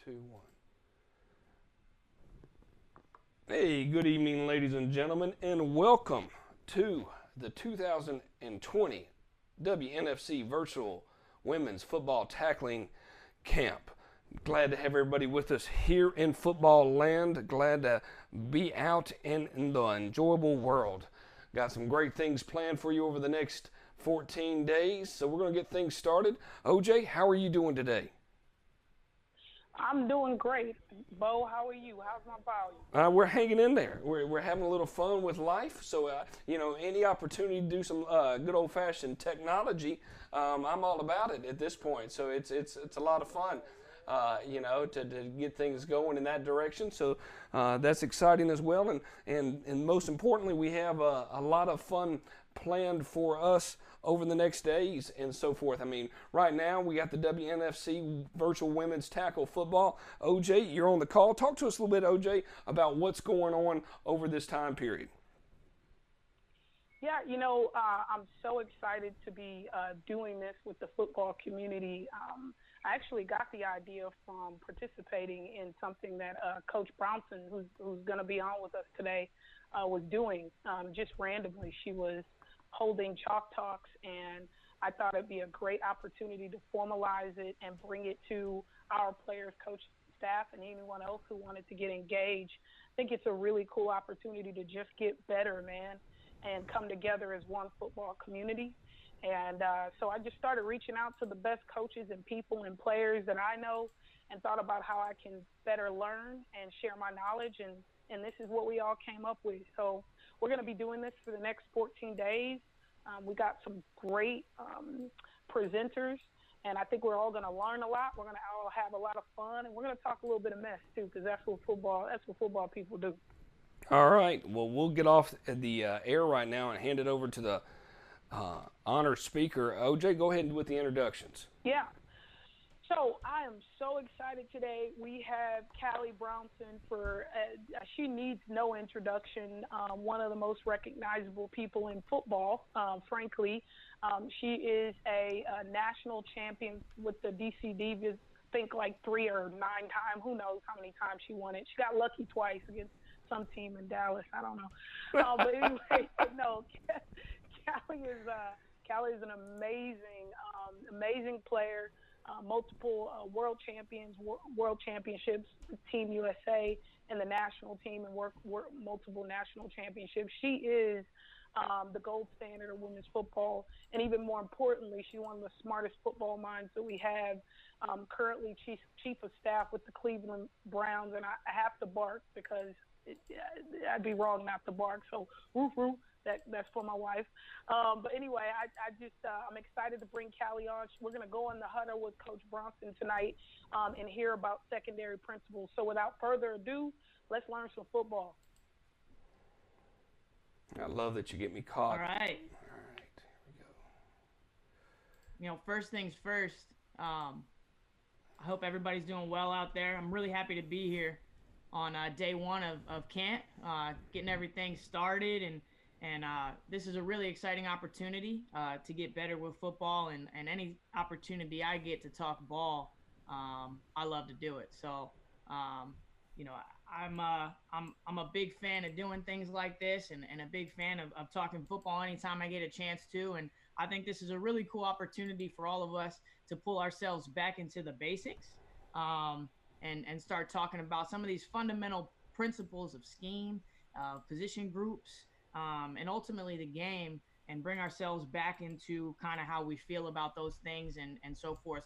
2, 1. Hey, good evening, ladies and gentlemen, and welcome to the 2020 WNFC Virtual Women's Football Tackling Camp. Glad to have everybody with us here in football land. Glad to be out in the enjoyable world. Got some great things planned for you over the next 14 days, so we're going to get things started. OJ, how are you doing today? I'm doing great. Bo, how are you? How's my volume? We're hanging in there. We're having a little fun with life. So, any opportunity to do some good old fashioned technology, I'm all about it at this point. So it's a lot of fun, to get things going in that direction. So that's exciting as well. And most importantly, we have a lot of fun planned for us over the next days and so forth. I mean, right now we got the WNFC Virtual Women's Tackle Football. OJ, you're on the call. Talk to us a little bit, OJ, about what's going on over this time period. Yeah, I'm so excited to be doing this with the football community. I actually got the idea from participating in something that Coach Brownson, who's going to be on with us today, was doing just randomly. She was holding chalk talks, and I thought it'd be a great opportunity to formalize it and bring it to our players, coach, staff, and anyone else who wanted to get engaged. I think it's a really cool opportunity to just get better, man, and come together as one football community. And so I just started reaching out to the best coaches and people and players that I know and thought about how I can better learn and share my knowledge. And this is what we all came up with. So we're going to be doing this for the next 14 days. We got some great presenters, and I think we're all going to learn a lot. We're going to all have a lot of fun, and we're going to talk a little bit of mess too, because that's what football people do. All right. Well, we'll get off the air right now and hand it over to the honor speaker. OJ, go ahead with the introductions. Yeah. So I am so excited today. We have Callie Brownson she needs no introduction. One of the most recognizable people in football, frankly. She is a national champion with the DC Divas, I think like 3 or 9 times. Who knows how many times she won it. She got lucky twice against some team in Dallas. I don't know. But anyway, no, Callie is an amazing player. Multiple world championships, Team USA, and the national team, and work multiple national championships. She is the gold standard of women's football, and even more importantly, she's one of the smartest football minds that we have. Currently, chief of staff with the Cleveland Browns, and I have to bark because I'd be wrong not to bark. So, woof woof. That's for my wife. But anyway, I'm excited to bring Callie on. We're going to go on the huddle with Coach Bronson tonight and hear about secondary principles. So without further ado, let's learn some football. I love that you get me caught. All right. All right, here we go. First things first, I hope everybody's doing well out there. I'm really happy to be here on day one of camp, getting everything started, and this is a really exciting opportunity to get better with football, and any opportunity I get to talk ball, I love to do it. So, I'm a big fan of doing things like this, and a big fan of talking football anytime I get a chance to. And I think this is a really cool opportunity for all of us to pull ourselves back into the basics, and start talking about some of these fundamental principles of scheme, position groups, and ultimately the game, and bring ourselves back into kind of how we feel about those things, and so forth.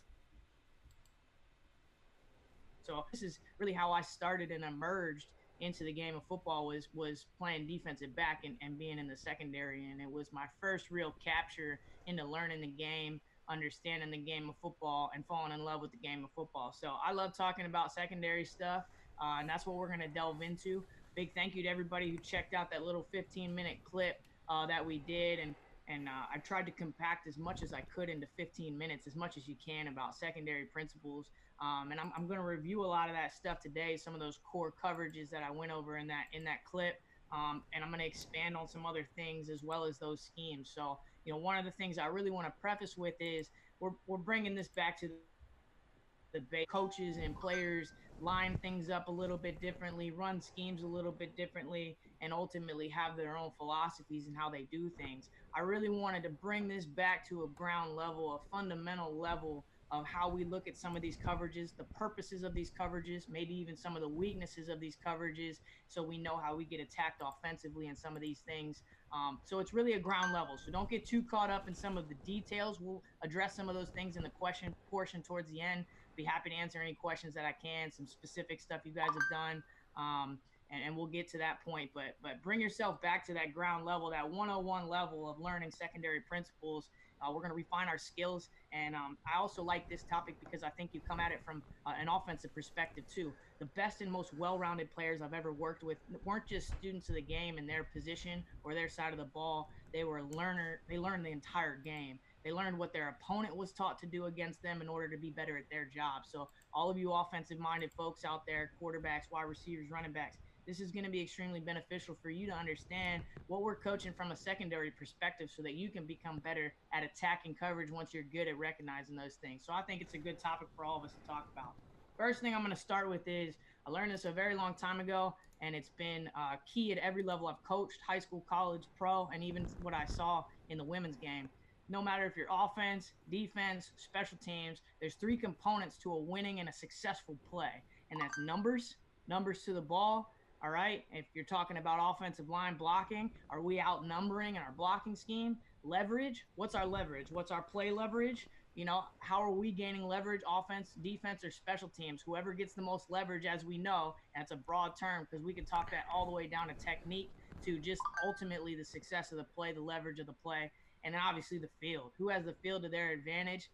So this is really how I started and emerged into the game of football, was playing defensive back and being in the secondary. And it was my first real capture into learning the game, understanding the game of football, and falling in love with the game of football. So I love talking about secondary stuff, and that's what we're going to delve into. Big thank you to everybody who checked out that little 15-minute clip that we did. And I tried to compact as much as I could into 15 minutes, as much as you can, about secondary principles. And I'm going to review a lot of that stuff today, some of those core coverages that I went over in that clip. And I'm going to expand on some other things as well as those schemes. So, one of the things I really want to preface with is we're bringing this back to the coaches and players line things up a little bit differently, run schemes a little bit differently, and ultimately have their own philosophies and how they do things. I really wanted to bring this back to a ground level, a fundamental level of how we look at some of these coverages, the purposes of these coverages, maybe even some of the weaknesses of these coverages, so we know how we get attacked offensively in some of these things. So it's really a ground level. So don't get too caught up in some of the details. We'll address some of those things in the question portion towards the end. Be happy to answer any questions that I can, some specific stuff you guys have done. And we'll get to that point. But bring yourself back to that ground level, that 101 level of learning secondary principles. We're going to refine our skills. And I also like this topic because I think you come at it from an offensive perspective too. The best and most well-rounded players I've ever worked with weren't just students of the game in their position or their side of the ball. They were learner. They learned the entire game. They learned what their opponent was taught to do against them in order to be better at their job. So all of you offensive-minded folks out there, quarterbacks, wide receivers, running backs, this is going to be extremely beneficial for you to understand what we're coaching from a secondary perspective so that you can become better at attacking coverage once you're good at recognizing those things. So I think it's a good topic for all of us to talk about. First thing I'm going to start with is I learned this a very long time ago, and it's been key at every level I've coached: high school, college, pro, and even what I saw in the women's game. No matter if you're offense, defense, special teams, there's three components to a winning and a successful play, and that's numbers to the ball. All right. If you're talking about offensive line blocking, are we outnumbering in our blocking scheme? Leverage. What's our leverage? What's our play leverage? How are we gaining leverage, offense, defense, or special teams? Whoever gets the most leverage, as we know, that's a broad term because we can talk that all the way down to technique to just ultimately the success of the play, the leverage of the play, and then obviously the field. Who has the field to their advantage?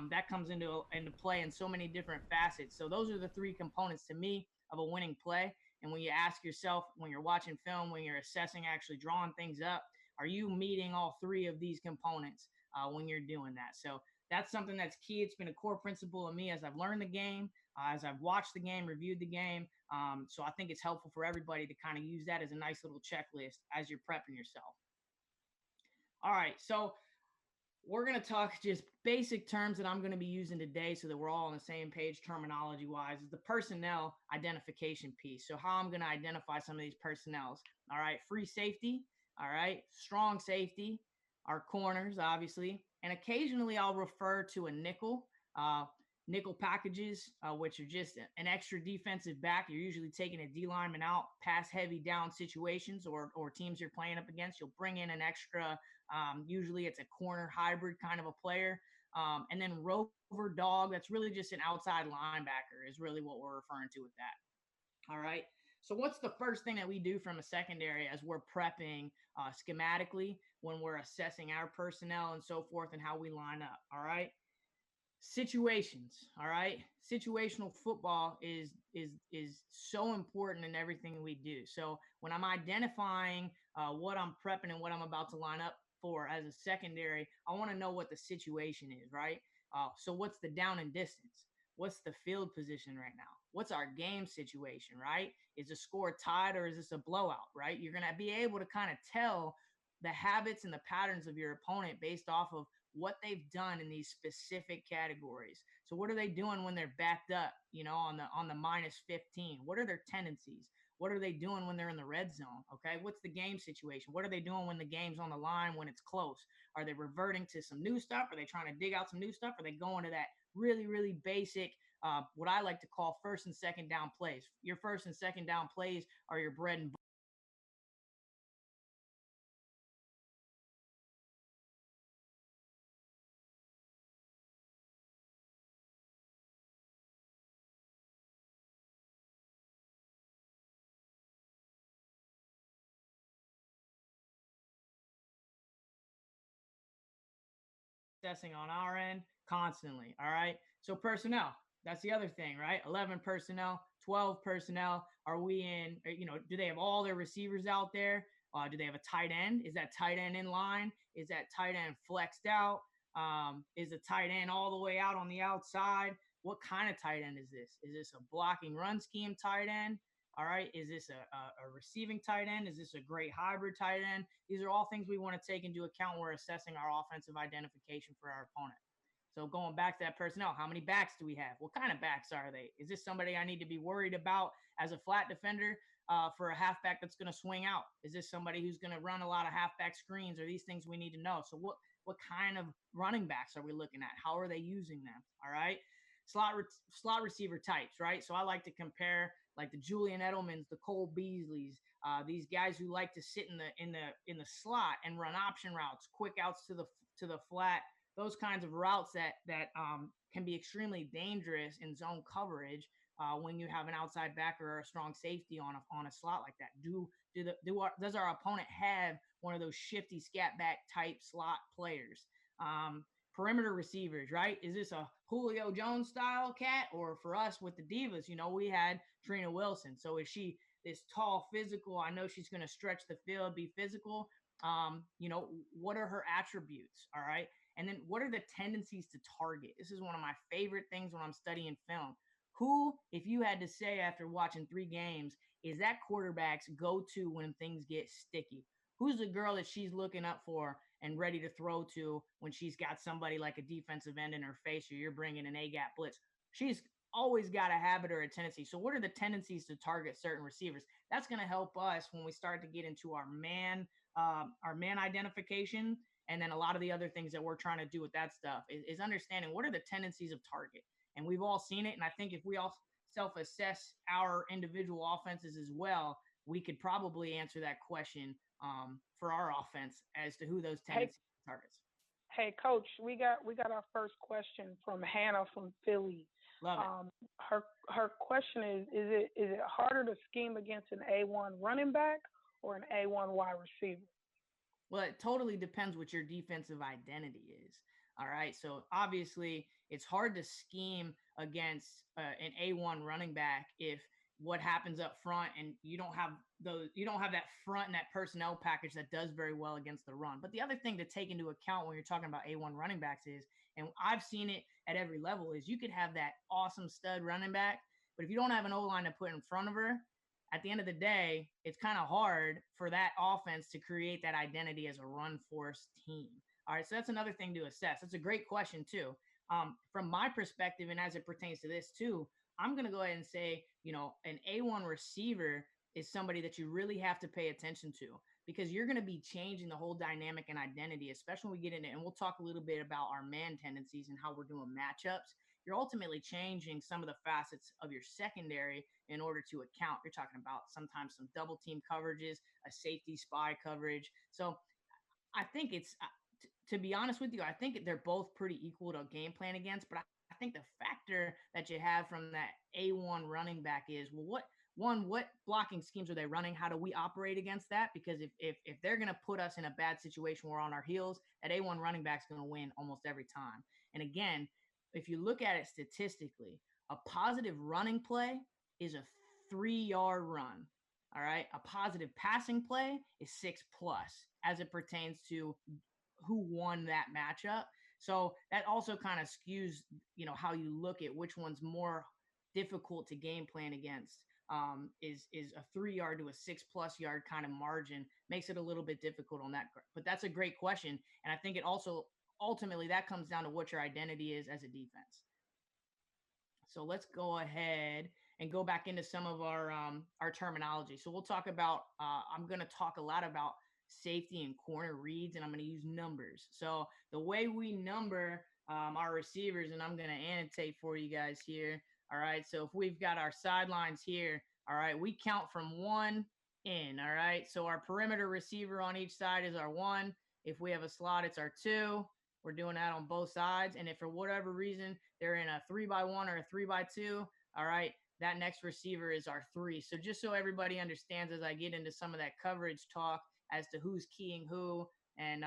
That comes into play in so many different facets. So those are the three components to me of a winning play. And when you ask yourself, when you're watching film, when you're assessing, actually drawing things up, are you meeting all three of these components when you're doing that? So that's something that's key. It's been a core principle of me as I've learned the game, as I've watched the game, reviewed the game. So I think it's helpful for everybody to kind of use that as a nice little checklist as you're prepping yourself. All right, so we're going to talk just basic terms that I'm going to be using today so that we're all on the same page terminology wise is the personnel identification piece. So how I'm going to identify some of these personnels. All right. Free safety. All right. Strong safety. Our corners, obviously. And occasionally I'll refer to a nickel. Nickel packages, which are just an extra defensive back. You're usually taking a D lineman out, pass heavy down situations or teams you're playing up against. You'll bring in an extra. Usually it's a corner hybrid kind of a player. And then rover dog, that's really just an outside linebacker is really what we're referring to with that. All right. So what's the first thing that we do from a secondary as we're prepping schematically when we're assessing our personnel and so forth and how we line up? All right. Situations. All right. Situational football is so important in everything we do. So when I'm identifying what I'm prepping and what I'm about to line up for as a secondary, I want to know what the situation is, right? So what's the down and distance? What's the field position right now? What's our game situation, right? Is the score tied or is this a blowout, right? You're going to be able to kind of tell the habits and the patterns of your opponent based off of what they've done in these specific categories. So what are they doing when they're backed up, on the minus 15? What are their tendencies? What are they doing when they're in the red zone? Okay. What's the game situation? What are they doing when the game's on the line, when it's close? Are they reverting to some new stuff? Are they trying to dig out some new stuff? Are they going to that really, really basic, what I like to call first and second down plays? Your first and second down plays are your bread and assessing on our end constantly. All right. So personnel, that's the other thing, right? 11 personnel, 12 personnel. Are we in, do they have all their receivers out there? Do they have a tight end? Is that tight end in line? Is that tight end flexed out? Is the tight end all the way out on the outside? What kind of tight end is this? Is this a blocking run scheme tight end? All right. Is this a receiving tight end? Is this a great hybrid tight end? These are all things we want to take into account when we're assessing our offensive identification for our opponent. So going back to that personnel, how many backs do we have? What kind of backs are they? Is this somebody I need to be worried about as a flat defender for a halfback that's going to swing out? Is this somebody who's going to run a lot of halfback screens? Or these things we need to know? So what kind of running backs are we looking at? How are they using them? All right. Slot receiver types, right? So I like to compare like the Julian Edelmans, the Cole Beasleys, these guys who like to sit in the slot and run option routes, quick outs to the flat, those kinds of routes that can be extremely dangerous in zone coverage when you have an outside backer or a strong safety on a slot like that. Does our opponent have one of those shifty scat back type slot players? Perimeter receivers, right? Is this a Julio Jones style cat? Or for us with the Divas, we had Trina Wilson. So is she this tall, physical? I know she's going to stretch the field, be physical. What are her attributes? All right. And then what are the tendencies to target? This is one of my favorite things when I'm studying film. Who, if you had to say after watching 3 games, is that quarterback's go-to when things get sticky? Who's the girl that she's looking up for and ready to throw to when she's got somebody like a defensive end in her face or you're bringing an A-gap blitz? She's always got a habit or a tendency. So what are the tendencies to target certain receivers? That's going to help us when we start to get into our man identification. And then a lot of the other things that we're trying to do with that stuff is understanding what are the tendencies of target. And we've all seen it. And I think if we all self-assess our individual offenses as well, we could probably answer that question for our offense as to who those tendencies targets. Hey, Coach, we got our first question from Hannah from Philly. Love it. Her question is it harder to scheme against an A1 running back or an A1 wide receiver? Well, it totally depends what your defensive identity is. All right. So obviously, it's hard to scheme against an A1 running back if what happens up front and you don't have that front and that personnel package that does very well against the run. But the other thing to take into account when you're talking about A1 running backs is, and I've seen it at every level, is you could have that awesome stud running back, but if you don't have an O-line to put in front of her, at the end of the day, it's kind of hard for that offense to create that identity as a run force team. All right, so that's another thing to assess. That's a great question too. From my perspective, and as it pertains to this too, I'm going to go ahead and say, an A1 receiver is somebody that you really have to pay attention to because you're going to be changing the whole dynamic and identity, especially when we get into it. And we'll talk a little bit about our man tendencies and how we're doing matchups. You're ultimately changing some of the facets of your secondary in order to account. You're talking about sometimes some double team coverages, a safety spy coverage. So I think it's, to be honest with you, I think they're both pretty equal to game plan against, but I think the factor that you have from that A1 running back is, well, what blocking schemes are they running? How do we operate against that? Because if they're going to put us in a bad situation, we're on our heels, that A1 running back is going to win almost every time. And again, if you look at it statistically, a positive running play is a 3-yard run. All right. A positive passing play is 6+ as it pertains to who won that matchup. So that also kind of skews, how you look at which one's more difficult to game plan against. Is a 3-yard to a 6+ yard kind of margin makes it a little bit difficult on that. But that's a great question. And I think it also ultimately that comes down to what your identity is as a defense. So let's go ahead and go back into some of our terminology. So we'll talk about, I'm going to talk a lot about safety and corner reads, and I'm going to use numbers. So the way we number our receivers, and I'm going to annotate for you guys here. All right. So if we've got our sidelines here, all right, we count from 1 in. All right. So our perimeter receiver on each side is our 1. If we have a slot, it's our 2. We're doing that on both sides. And if for whatever reason they're in a 3x1 or a 3x2, all right, that next receiver is our 3. So just so everybody understands as I get into some of that coverage talk as to who's keying who and,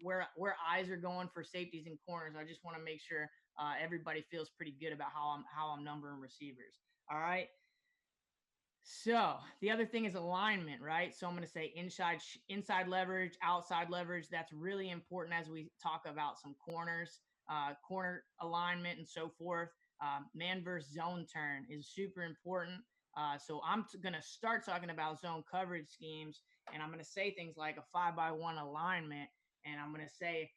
where eyes are going for safeties and corners, I just want to make sure everybody feels pretty good about how I'm numbering receivers. All right. So the other thing is alignment, right? So I'm going to say inside leverage, outside leverage. That's really important as we talk about some corners, corner alignment and so forth. Man versus zone turn is super important. So I'm going to start talking about zone coverage schemes, and I'm going to say things like a 5x1 alignment, and I'm going to say,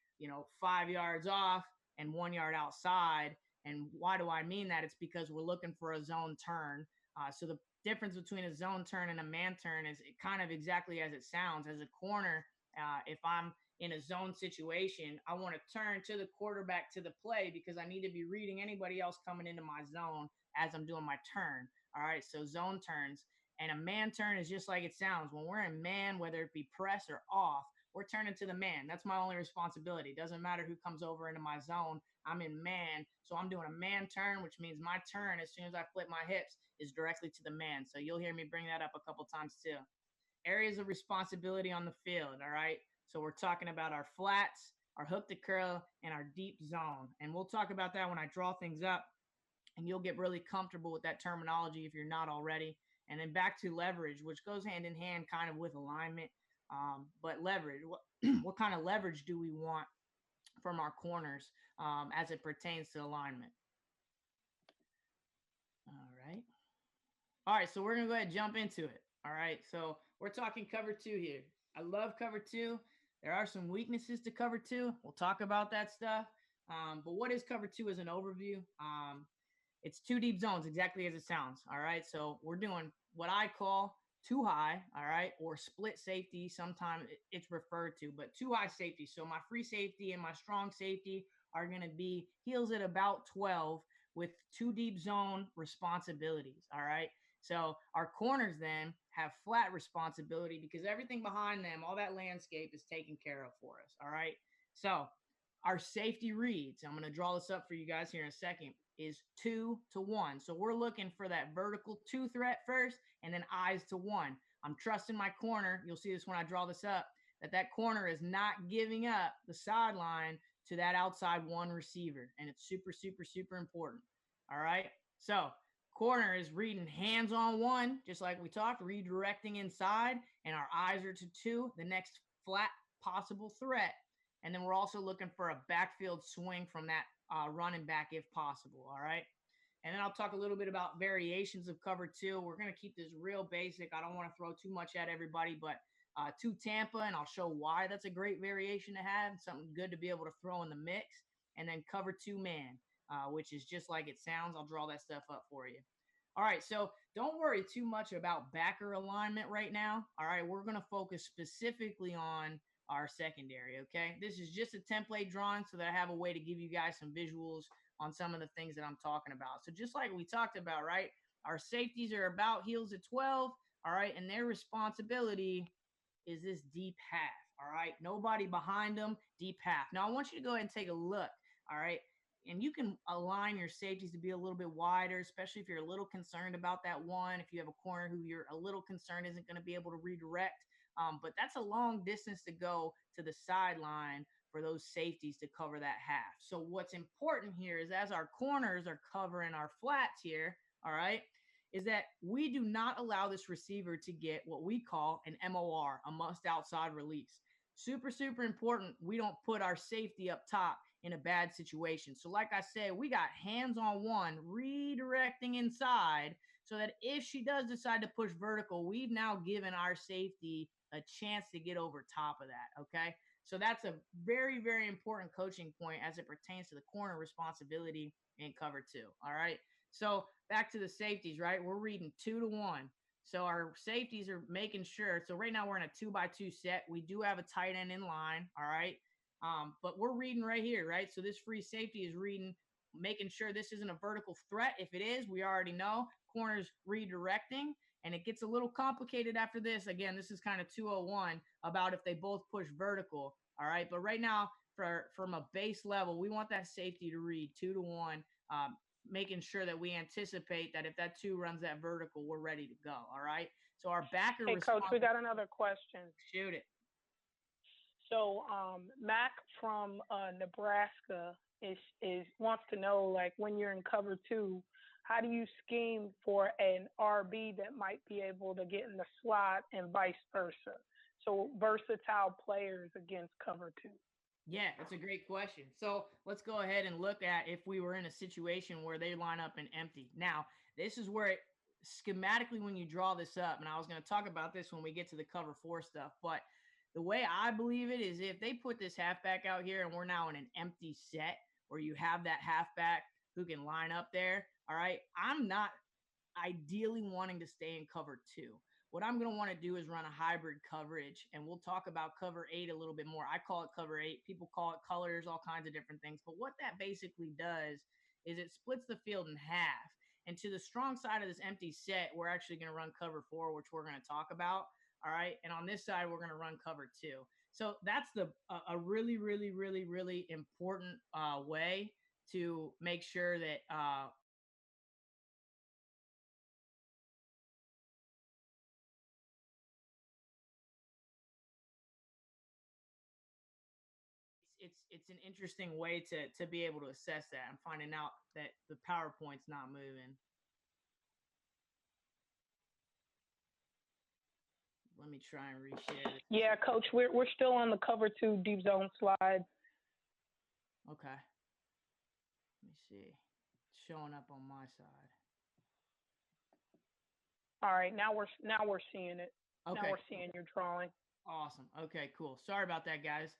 5 yards off, and 1 yard outside. And why do I mean that? It's because we're looking for a zone turn. So the difference between a zone turn and a man turn is kind of exactly as it sounds. As a corner, if I'm in a zone situation, I want to turn to the quarterback to the play because I need to be reading anybody else coming into my zone as I'm doing my turn. All right, so zone turns. And a man turn is just like it sounds. When we're in man, whether it be press or off, we're turning to the man. That's my only responsibility. It doesn't matter who comes over into my zone. I'm in man. So I'm doing a man turn, which means my turn, as soon as I flip my hips, is directly to the man. So you'll hear me bring that up a couple times too. Areas of responsibility on the field, all right? So we're talking about our flats, our hook to curl, and our deep zone. And we'll talk about that when I draw things up, and you'll get really comfortable with that terminology if you're not already. And then back to leverage, which goes hand in hand kind of with alignment. But leverage, what kind of leverage do we want from our corners as it pertains to alignment? All right. All right, so we're going to go ahead and jump into it. All right, so we're talking cover two here. I love cover two. There are some weaknesses to cover two. We'll talk about that stuff. But what is cover two as an overview? It's two deep zones, exactly as it sounds. All right, so we're doing what I call two high, all right, or split safety. Sometimes it's referred to, but two high safety. So my free safety and my strong safety are going to be heels at about 12 with two deep zone responsibilities. All right. So our corners then have flat responsibility because everything behind them, all that landscape is taken care of for us. All right. So our safety reads, I'm going to draw this up for you guys here in a second, is 2 to 1. So we're looking for that vertical 2 threat first and then eyes to 1. I'm trusting my corner. You'll see this when I draw this up, that corner is not giving up the sideline to that outside 1 receiver. And it's super, super, super important. All right. So corner is reading hands on 1, just like we talked, redirecting inside, and our eyes are to 2, the next flat possible threat. And then we're also looking for a backfield swing from that running back if possible. All right. And then I'll talk a little bit about variations of cover two. We're going to keep this real basic. I don't want to throw too much at everybody, but to Tampa, and I'll show why that's a great variation to have, something good to be able to throw in the mix. And then cover two man, which is just like it sounds. I'll draw that stuff up for you. All right, so don't worry too much about backer alignment right now. All right, we're going to focus specifically on our secondary, okay? This is just a template drawing so that I have a way to give you guys some visuals on some of the things that I'm talking about. So just like we talked about, right? Our safeties are about heels at 12, all right? And their responsibility is this deep half, all right? Nobody behind them, deep half. Now, I want you to go ahead and take a look, all right? And you can align your safeties to be a little bit wider, especially if you're a little concerned about that one. If you have a corner who you're a little concerned isn't going to be able to redirect. But that's a long distance to go to the sideline for those safeties to cover that half. So what's important here is as our corners are covering our flats here, all right, is that we do not allow this receiver to get what we call an MOR, a must outside release. Super, super important. We don't put our safety up top in a bad situation. So like I said, we got hands on 1 redirecting inside so that if she does decide to push vertical, we've now given our safety a chance to get over top of that, okay? So that's a very, very important coaching point as it pertains to the corner responsibility in cover 2, all right? So back to the safeties, right? We're reading 2 to 1. So our safeties are making sure. So right now we're in a 2x2 set. We do have a tight end in line, all right? But we're reading right here, right? So this free safety is reading, making sure this isn't a vertical threat. If it is, we already know. Corners redirecting, and it gets a little complicated after this. Again, this is kind of 201 about if they both push vertical, all right? But right now, from a base level, we want that safety to read 2 to 1, making sure that we anticipate that if that 2 runs that vertical, we're ready to go, all right? So our backer Hey, Coach, we got another question. Shoot it. So Mac from Nebraska is wants to know, like, when you're in cover 2, how do you scheme for an RB that might be able to get in the slot and vice versa? So versatile players against cover 2. Yeah, it's a great question. So let's go ahead and look at if we were in a situation where they line up in empty. Now, this is where schematically when you draw this up, and I was going to talk about this when we get to the cover 4 stuff, but the way I believe it is if they put this halfback out here and we're now in an empty set, where you have that halfback who can line up there. All right. I'm not ideally wanting to stay in cover 2. What I'm going to want to do is run a hybrid coverage, and we'll talk about cover 8 a little bit more. I call it cover 8. People call it colors, all kinds of different things. But what that basically does is it splits the field in half. And to the strong side of this empty set, we're actually going to run cover 4, which we're going to talk about. All right. And on this side, we're going to run cover 2. So that's a really, really, really, really important way to make sure that it's an interesting way to be able to assess that. I'm finding out that the PowerPoint's not moving. Let me try and reshare this. Yeah, Coach, we're still on the cover 2 deep zone slide. Okay. Let me see. It's showing up on my side. All right, now we're seeing it. Okay. Now we're seeing your drawing. Awesome. Okay, cool. Sorry about that, guys.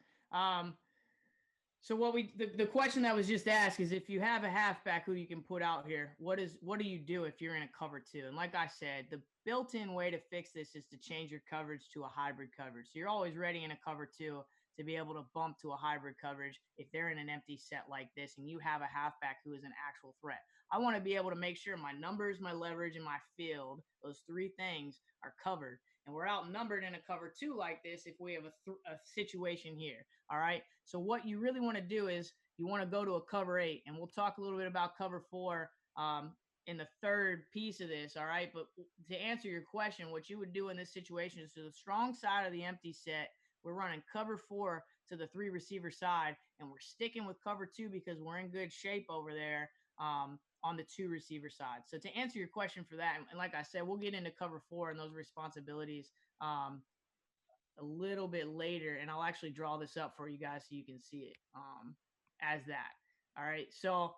So what the question that was just asked is, if you have a halfback who you can put out here, what do you do if you're in a cover 2? And like I said, the built-in way to fix this is to change your coverage to a hybrid coverage. So you're always ready in a cover 2 to be able to bump to a hybrid coverage if they're in an empty set like this and you have a halfback who is an actual threat. I want to be able to make sure my numbers, my leverage, and my field, those 3 things, are covered. And we're outnumbered in a cover 2 like this if we have a situation here. All right. So what you really want to do is you want to go to a cover 8, and we'll talk a little bit about cover 4 in the third piece of this. All right. But to answer your question, what you would do in this situation is, to the strong side of the empty set, we're running cover 4 to the 3 receiver side, and we're sticking with cover 2 because we're in good shape over there on the 2 receiver side. So to answer your question for that, and like I said, we'll get into cover 4 and those responsibilities a little bit later, and I'll actually draw this up for you guys so you can see it as that. All right. So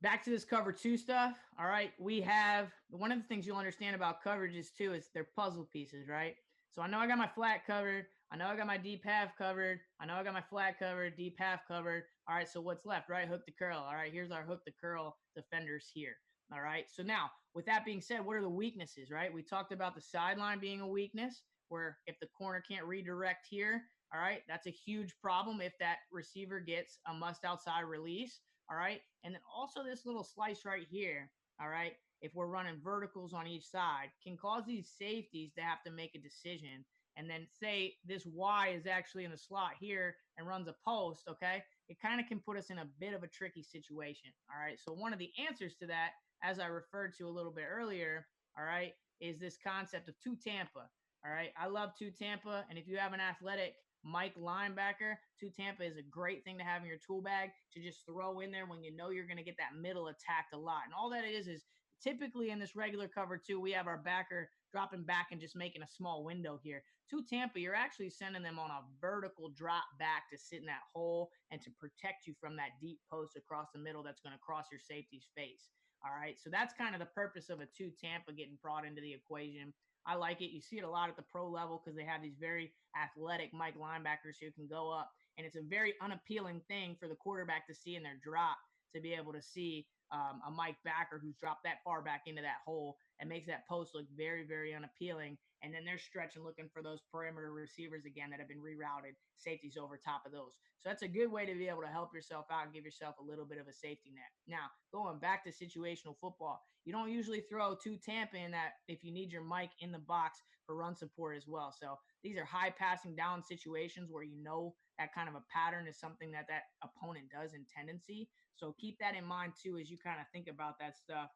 back to this cover 2 stuff. All right. We have one of the things you'll understand about coverages too is they're puzzle pieces, right? So I know I got my flat covered. I know I got my deep half covered. I know I got my flat covered, deep half covered. All right. So what's left, right? Hook to curl. All right. Here's our hook to curl defenders here. All right. So now, with that being said, what are the weaknesses, right? We talked about the sideline being a weakness, where if the corner can't redirect here, all right, that's a huge problem if that receiver gets a must outside release. All right. And then also this little slice right here. All right. If we're running verticals on each side, can cause these safeties to have to make a decision. And then say this Y is actually in the slot here and runs a post, okay? It kind of can put us in a bit of a tricky situation, all right? So one of the answers to that, as I referred to a little bit earlier, all right, is this concept of 2 Tampa, all right? I love 2 Tampa, and if you have an athletic Mike linebacker, 2 Tampa is a great thing to have in your tool bag to just throw in there when you know you're going to get that middle attacked a lot. And all that is typically in this regular cover 2, we have our backer dropping back and just making a small window here. 2 Tampa, you're actually sending them on a vertical drop back to sit in that hole and to protect you from that deep post across the middle that's going to cross your safety's face. All right, so that's kind of the purpose of a 2 Tampa getting brought into the equation. I like it. You see it a lot at the pro level because they have these very athletic Mike linebackers who can go up, and it's a very unappealing thing for the quarterback to see in their drop, to be able to see a Mike backer who's dropped that far back into that hole, and makes that post look very, very unappealing. And then they're stretching, looking for those perimeter receivers again that have been rerouted, safeties over top of those. So that's a good way to be able to help yourself out and give yourself a little bit of a safety net. Now, going back to situational football, you don't usually throw 2 Tampa in that if you need your Mike in the box for run support as well. So these are high passing down situations where you know that kind of a pattern is something that opponent does in tendency. So keep that in mind too as you kind of think about that stuff.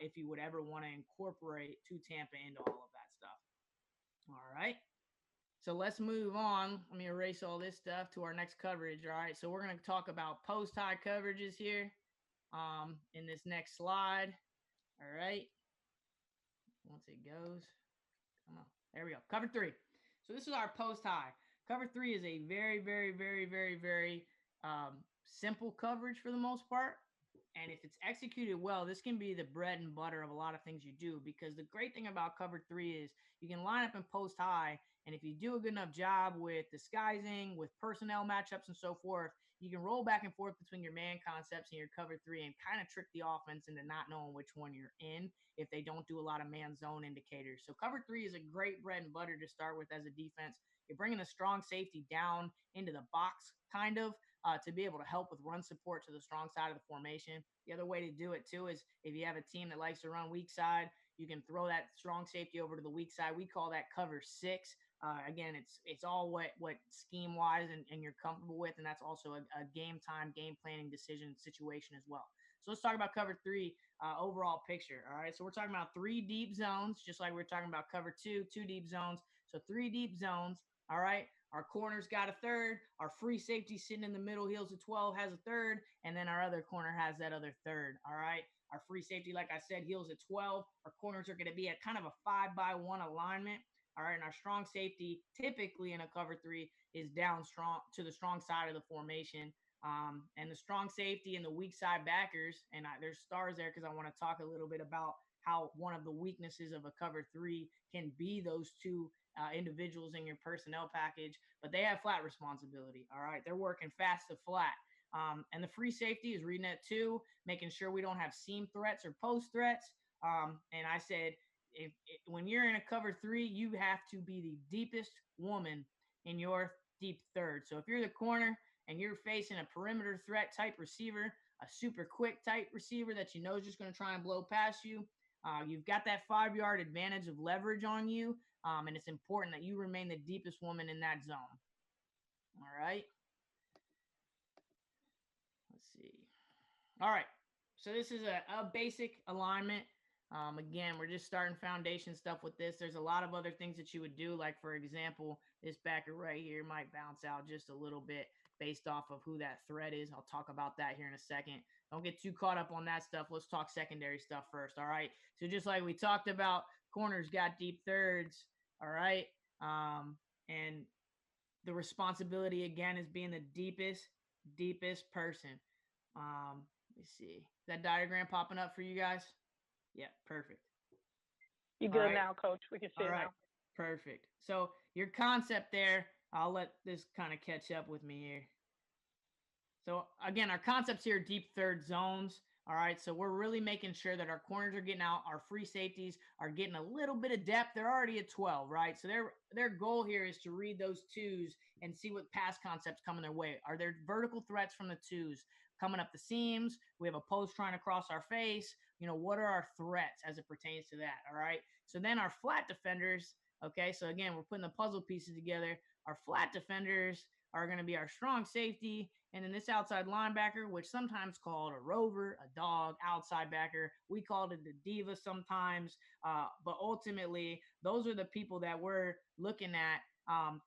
If you would ever want to incorporate 2 Tampa into all of that stuff. All right. So let's move on. Let me erase all this stuff to our next coverage. All right. So we're going to talk about post high coverages here in this next slide. All right. Once it goes, come on. There we go. Cover 3. So this is our post high. Cover 3 is a very, very, very, very, very simple coverage for the most part. And if it's executed well, this can be the bread and butter of a lot of things you do, because the great thing about cover 3 is you can line up and post high And if you do a good enough job with disguising, with personnel matchups and so forth, you can roll back and forth between your man concepts and your cover three and kind of trick the offense into not knowing which one you're in if they don't do a lot of man zone indicators. So cover three is a great bread and butter to start with as a defense. You're bringing a strong safety down into the box, kind of, to be able to help with run support to the strong side of the formation. The other way to do it, too, is if you have a team that likes to run weak side, you can throw that strong safety over to the weak side. We call that cover six. Again, it's all what scheme wise and you're comfortable with, and that's also a game time, game planning decision situation as well. So let's talk about cover three overall picture. All right, so we're talking about 3 deep zones, just like we we're talking about cover two, 2 deep zones. So 3 deep zones. All right, our corner's got a third. Our free safety sitting in the middle, heels of 12, has a third, and then our other corner has that other third. All right. Our free safety, like I said, heels at 12. Our corners are going to be at kind of a 5-by-1 alignment. All right, and our strong safety, typically in a cover three, is down strong to the strong side of the formation. And the strong safety and the weak side backers, and there's stars there because I want to talk a little bit about how one of the weaknesses of a cover three can be those two individuals in your personnel package, but they have flat responsibility. All right, they're working fast to flat. And the free safety is reading it too, making sure we don't have seam threats or post threats. And I said, when you're in a cover three, you have to be the deepest woman in your deep third. So if you're the corner and you're facing a perimeter threat type receiver, a super quick type receiver that you know is just going to try and blow past you, you've got that 5-yard advantage of leverage on you. And it's important that you remain the deepest woman in that zone. All right. Let's see. All right. So this is a basic alignment. Again, we're just starting foundation stuff with this. There's a lot of other things that you would do. Like, for example, this backer right here might bounce out just a little bit based off of who that threat is. I'll talk about that here in a second. Don't get too caught up on that stuff. Let's talk secondary stuff first. All right. So just like we talked about, corners got deep thirds. All right. And the responsibility, again, is being the deepest person. Let me see. Is that diagram popping up for you guys? Yeah, perfect. You good now, Coach? We can see it now. Perfect. So your concept there, I'll let this kind of catch up with me here. So again, our concepts here are deep third zones. All right, so we're really making sure that our corners are getting out, our free safeties are getting a little bit of depth. They're already at 12, right? So their goal here is to read those twos and see what pass concepts coming their way. Are there vertical threats from the twos coming up the seams? We have a post trying to cross our face. What are our threats as it pertains to that? All right. So then our flat defenders, okay, so again, we're putting the puzzle pieces together. Our flat defenders are going to be our strong safety, and then this outside linebacker, which sometimes called a rover, a dog, outside backer. We called it the diva sometimes, but ultimately, those are the people that we're looking at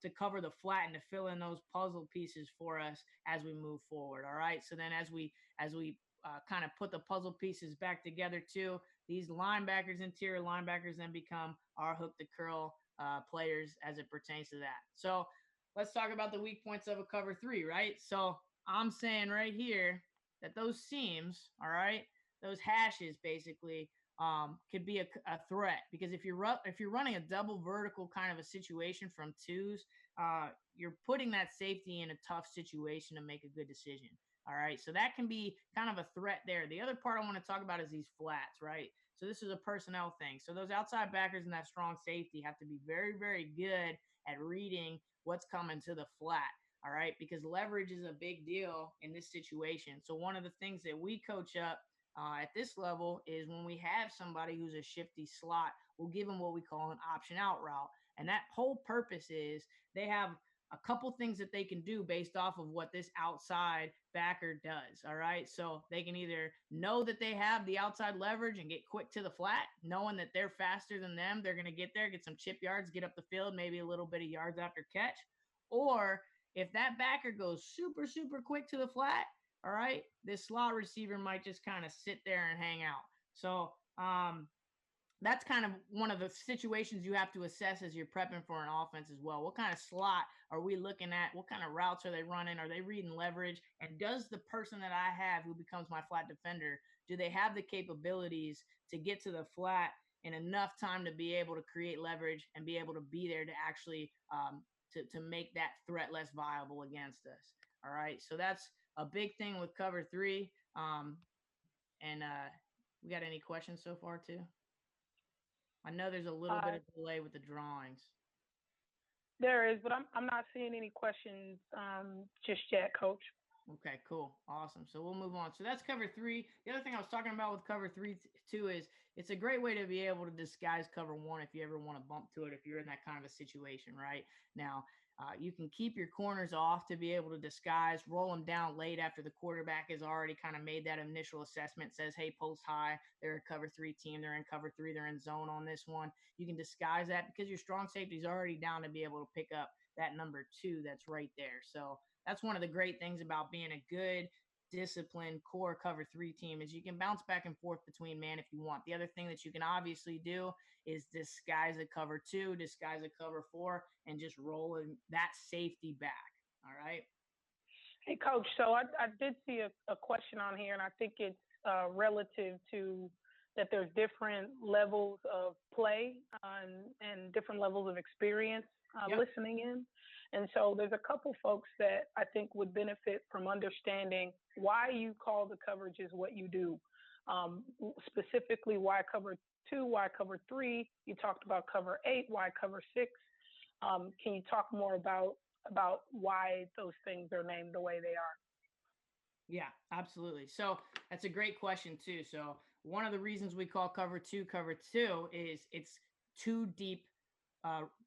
to cover the flat and to fill in those puzzle pieces for us as we move forward. All right. So then as we kind of put the puzzle pieces back together too, these linebackers, interior linebackers, then become our hook to curl players as it pertains to that. So let's talk about the weak points of a cover three, right? So I'm saying right here that those seams, all right, those hashes basically could be a threat, because if you're running a double vertical kind of a situation from twos, you're putting that safety in a tough situation to make a good decision. All right, so that can be kind of a threat there. The other part I want to talk about is these flats, right? So this is a personnel thing. So those outside backers and that strong safety have to be very, very good at reading what's coming to the flat. All right, because leverage is a big deal in this situation. So one of the things that we coach up at this level is when we have somebody who's a shifty slot, we'll give them what we call an option out route. And that whole purpose is they have a couple things that they can do based off of what this outside backer does. All right. So they can either know that they have the outside leverage and get quick to the flat, knowing that they're faster than them. They're going to get there, get some chip yards, get up the field, maybe a little bit of yards after catch. Or if that backer goes super, super quick to the flat, all right, this slot receiver might just kind of sit there and hang out. So that's kind of one of the situations you have to assess as you're prepping for an offense as well. What kind of slot are we looking at? What kind of routes are they running? Are they reading leverage? And does the person that I have who becomes my flat defender, do they have the capabilities to get to the flat in enough time to be able to create leverage and be able to be there to actually to make that threat less viable against us. All right. So that's a big thing with cover three. And we got any questions so far too? I know there's a little bit of delay with the drawings. There is, but I'm not seeing any questions just yet, Coach. Okay, cool. Awesome. So we'll move on. So that's cover three. The other thing I was talking about with cover three too is it's a great way to be able to disguise cover one if you ever want to bump to it, if you're in that kind of a situation right now. You can keep your corners off to be able to disguise, roll them down late after the quarterback has already kind of made that initial assessment, says, hey, post high, they're a cover three team, they're in cover three, they're in zone on this one. You can disguise that because your strong safety is already down to be able to pick up that number two that's right there. So that's one of the great things about being a good, disciplined core cover three team is you can bounce back and forth between man if you want. The other thing that you can obviously do is disguise a cover two, disguise a cover four, and just roll that safety back. All right. Hey, Coach. So I did see a question on here, and I think it's relative to that there's different levels of play and different levels of experience listening in. And so there's a couple folks that I think would benefit from understanding why you call the coverages what you do. Specifically, why cover two, why cover three? You talked about cover eight, why cover six? Can you talk more about why those things are named the way they are? Yeah, absolutely. So that's a great question too. So one of the reasons we call cover two is it's two deep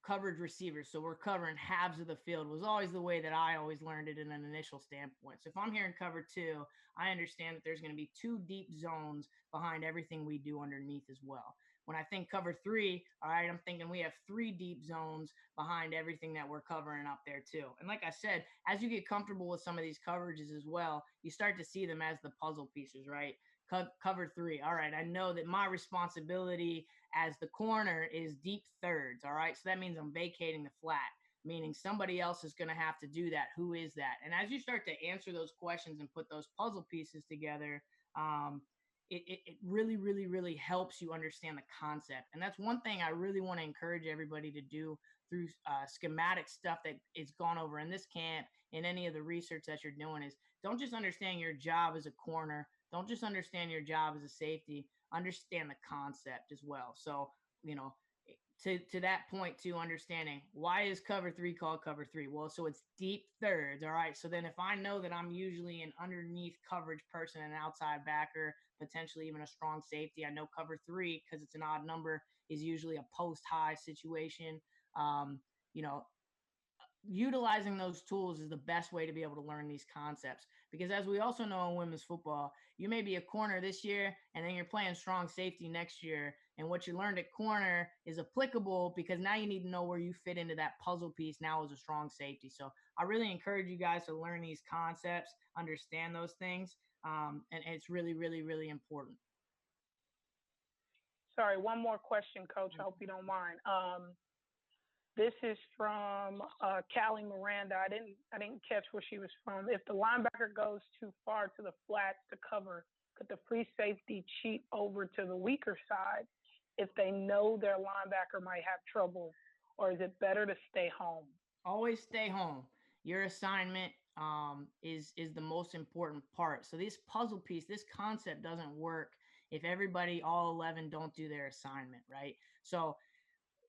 coverage receivers. So we're covering halves of the field was always the way that I always learned it in an initial standpoint. So if I'm hearing cover two, I understand that there's going to be two deep zones behind everything we do underneath as well. When I think cover three, all right, I'm thinking we have three deep zones behind everything that we're covering up there too. And like I said, as you get comfortable with some of these coverages as well, you start to see them as the puzzle pieces, right? Cover three. All right, I know that my responsibility as the corner is deep thirds. All right, so that means I'm vacating the flat, meaning somebody else is going to have to do that. Who is that? And as you start to answer those questions and put those puzzle pieces together, it really, really, really helps you understand the concept. And that's one thing I really want to encourage everybody to do through schematic stuff that is gone over in this camp and any of the research that you're doing is don't just understand your job as a corner. Don't just understand your job as a safety, understand the concept as well. So, to that point too, understanding why is cover three called cover three? Well, so it's deep thirds. All right. So then if I know that I'm usually an underneath coverage person, an outside backer, potentially even a strong safety, I know cover three because it's an odd number is usually a post high situation. Utilizing those tools is the best way to be able to learn these concepts because as we also know in women's football, you may be a corner this year and then you're playing strong safety next year. And what you learned at corner is applicable because now you need to know where you fit into that puzzle piece now as a strong safety. So I really encourage you guys to learn these concepts, understand those things. And it's really, really, really important. Sorry, one more question, Coach. I hope you don't mind. This is from Callie Miranda. I didn't catch where she was from. If the linebacker goes too far to the flats to cover, could the free safety cheat over to the weaker side if they know their linebacker might have trouble, or is it better to stay home? Always stay home. Your assignment is the most important part. So this puzzle piece, this concept doesn't work if everybody, all 11, don't do their assignment, right? So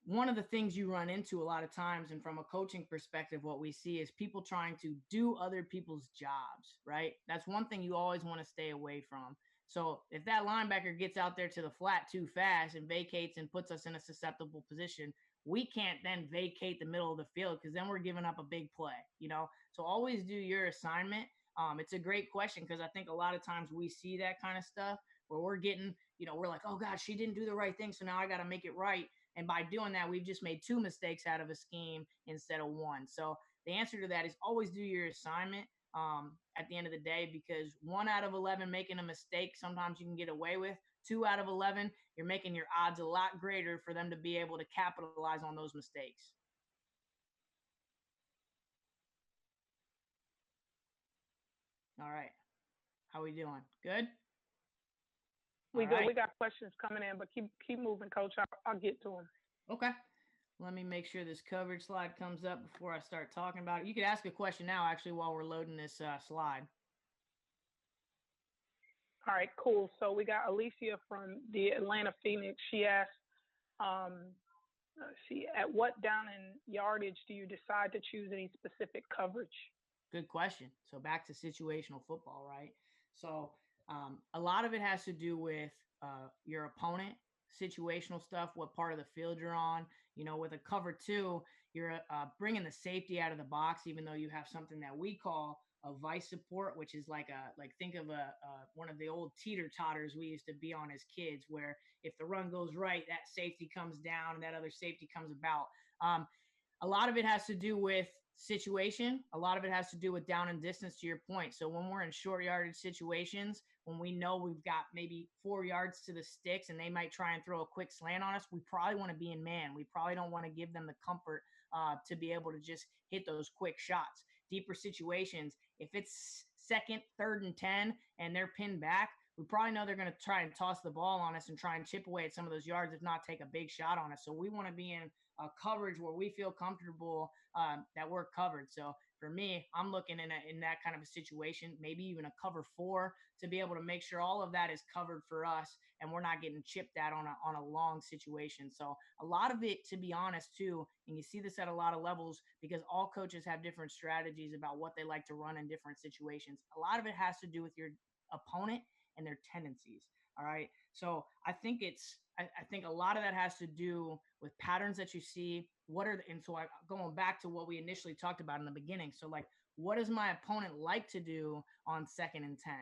one of the things you run into a lot of times, and from a coaching perspective, what we see is people trying to do other people's jobs, right? That's one thing you always want to stay away from. So if that linebacker gets out there to the flat too fast and vacates and puts us in a susceptible position, we can't then vacate the middle of the field because then we're giving up a big play, So always do your assignment. It's a great question because I think a lot of times we see that kind of stuff where we're getting, we're like, oh God, she didn't do the right thing, so now I got to make it right. And by doing that, we've just made two mistakes out of a scheme instead of one. So the answer to that is always do your assignment at the end of the day, because 1 out of 11 making a mistake, sometimes you can get away with. 2 out of 11, you're making your odds a lot greater for them to be able to capitalize on those mistakes. All right. How we doing? Good? All right. We got questions coming in, but keep moving, Coach. I'll get to them. Okay. Let me make sure this coverage slide comes up before I start talking about it. You could ask a question now, actually, while we're loading this slide. All right, cool. So we got Alicia from the Atlanta Phoenix. She asked, at what down and yardage do you decide to choose any specific coverage? Good question. So back to situational football, right? So a lot of it has to do with your opponent, situational stuff, what part of the field you're on. With a cover two, you're bringing the safety out of the box, even though you have something that we call a vice support, which is like think of one of the old teeter totters we used to be on as kids, where if the run goes right, that safety comes down and that other safety comes about. A lot of it has to do with situation. A lot of it has to do with down and distance, to your point. So when we're in short yardage situations, when we know we've got maybe 4 yards to the sticks and they might try and throw a quick slant on us, we probably want to be in man. We probably don't want to give them the comfort to be able to just hit those quick shots. Deeper situations, if it's second, third and 10 and they're pinned back, we probably know they're going to try and toss the ball on us and try and chip away at some of those yards, if not take a big shot on us. So we want to be in coverage where we feel comfortable that we're covered. So for me, I'm looking in that kind of a situation, maybe even a cover four, to be able to make sure all of that is covered for us and we're not getting chipped at on a long situation. So a lot of it, to be honest, too, and you see this at a lot of levels because all coaches have different strategies about what they like to run in different situations. A lot of it has to do with your opponent and their tendencies. All right. So I think I think a lot of that has to do with patterns that you see. Going back to what we initially talked about in the beginning. So like, what does my opponent like to do on 2nd and 10?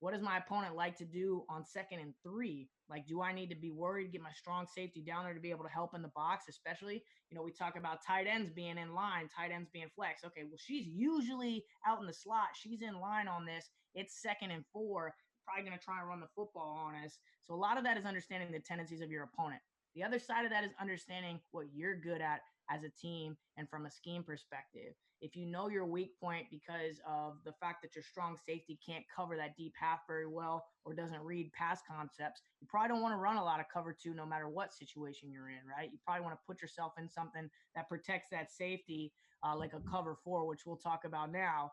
What does my opponent like to do on 2nd and 3? Like, do I need to be worried to get my strong safety down there to be able to help in the box? Especially, we talk about tight ends being in line, tight ends being flex. Okay, well, she's usually out in the slot. She's in line on this. It's 2nd and 4. Probably going to try and run the football on us. So a lot of that is understanding the tendencies of your opponent. The other side of that is understanding what you're good at as a team and from a scheme perspective. If you know your weak point because of the fact that your strong safety can't cover that deep half very well or doesn't read pass concepts, you probably don't want to run a lot of cover two no matter what situation you're in, right? You probably want to put yourself in something that protects that safety, like a cover four, which we'll talk about now,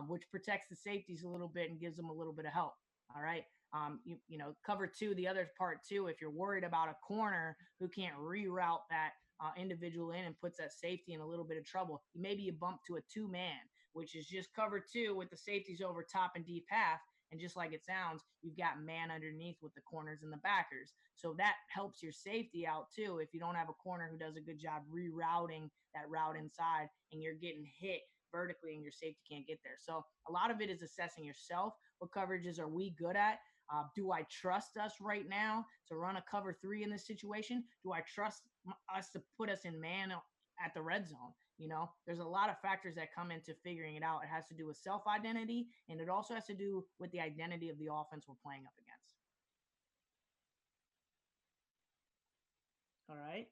which protects the safeties a little bit and gives them a little bit of help. All right. Cover two, the other part too, if you're worried about a corner who can't reroute that individual in and puts that safety in a little bit of trouble, maybe you bump to a 2-man, which is just cover two with the safeties over top and deep half. And just like it sounds, you've got man underneath with the corners and the backers. So that helps your safety out too. If you don't have a corner who does a good job rerouting that route inside and you're getting hit vertically and your safety can't get there. So a lot of it is assessing yourself. What coverages are we good at? Do I trust us right now to run a cover three in this situation? Do I trust us to put us in man at the red zone? There's a lot of factors that come into figuring it out. It has to do with self-identity, and it also has to do with the identity of the offense we're playing up against. All right.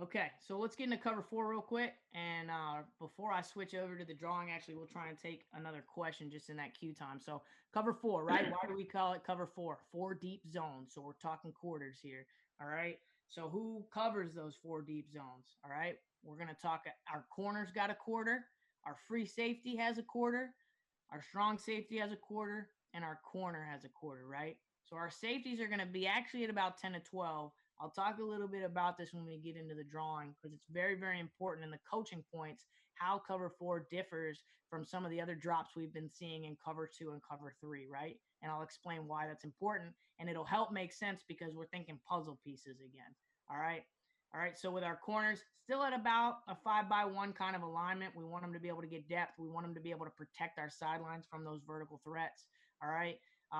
Okay, so let's get into cover four real quick. And before I switch over to the drawing, actually, we'll try and take another question just in that queue time. So cover four, right? Why do we call it cover four? 4 deep zones. So we're talking quarters here. All right. So who covers those 4 deep zones? All right. We're going to talk. Our corner's got a quarter. Our free safety has a quarter. Our strong safety has a quarter. And our corner has a quarter, right? So our safeties are going to be actually at about 10 to 12. I'll talk a little bit about this when we get into the drawing because it's very, very important in the coaching points how cover four differs from some of the other drops we've been seeing in cover two and cover three, right? And I'll explain why that's important, and it'll help make sense because we're thinking puzzle pieces again. All right. All right. So with our corners, still at about a 5-by-1 kind of alignment. We want them to be able to get depth. We want them to be able to protect our sidelines from those vertical threats. All right.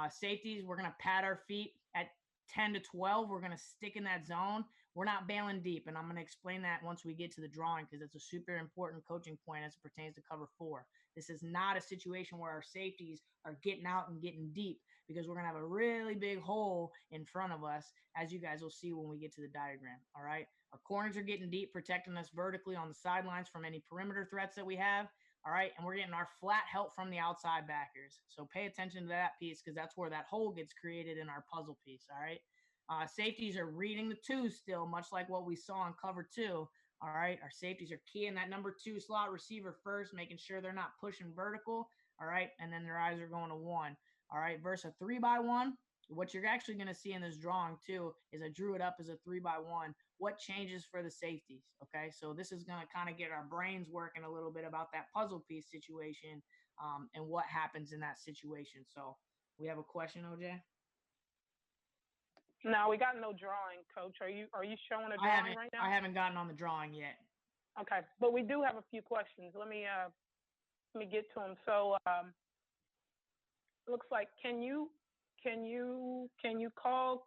Safeties, we're going to pad our feet at 10 to 12, we're going to stick in that zone. We're not bailing deep. And I'm going to explain that once we get to the drawing because it's a super important coaching point as it pertains to cover four. This is not a situation where our safeties are getting out and getting deep because we're going to have a really big hole in front of us, as you guys will see when we get to the diagram. All right. Our corners are getting deep, protecting us vertically on the sidelines from any perimeter threats that we have. All right. And we're getting our flat help from the outside backers. So pay attention to that piece because that's where that hole gets created in our puzzle piece. All right. Safeties are reading the twos still, much like what we saw in cover two. All right. Our safeties are keying that number 2 slot receiver first, making sure they're not pushing vertical. All right. And then their eyes are going to 1. All right. Versus a 3x1. What you're actually going to see in this drawing too is I drew it up as a 3x1. What changes for the safeties? Okay, so this is going to kind of get our brains working a little bit about that puzzle piece situation and what happens in that situation. So we have a question, OJ? No, we got no drawing, Coach. Are you showing a drawing right now? I haven't gotten on the drawing yet. Okay, but we do have a few questions. Let me get to them. So looks like can you call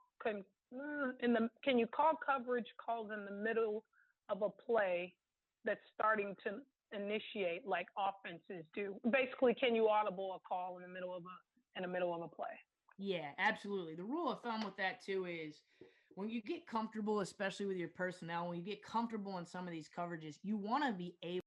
coverage calls in the middle of a play that's starting to initiate like offenses do? Basically, can you audible a call in the middle of a play? Yeah, absolutely. The rule of thumb with that too is when you get comfortable, especially with your personnel, when you get comfortable in some of these coverages, you want to be able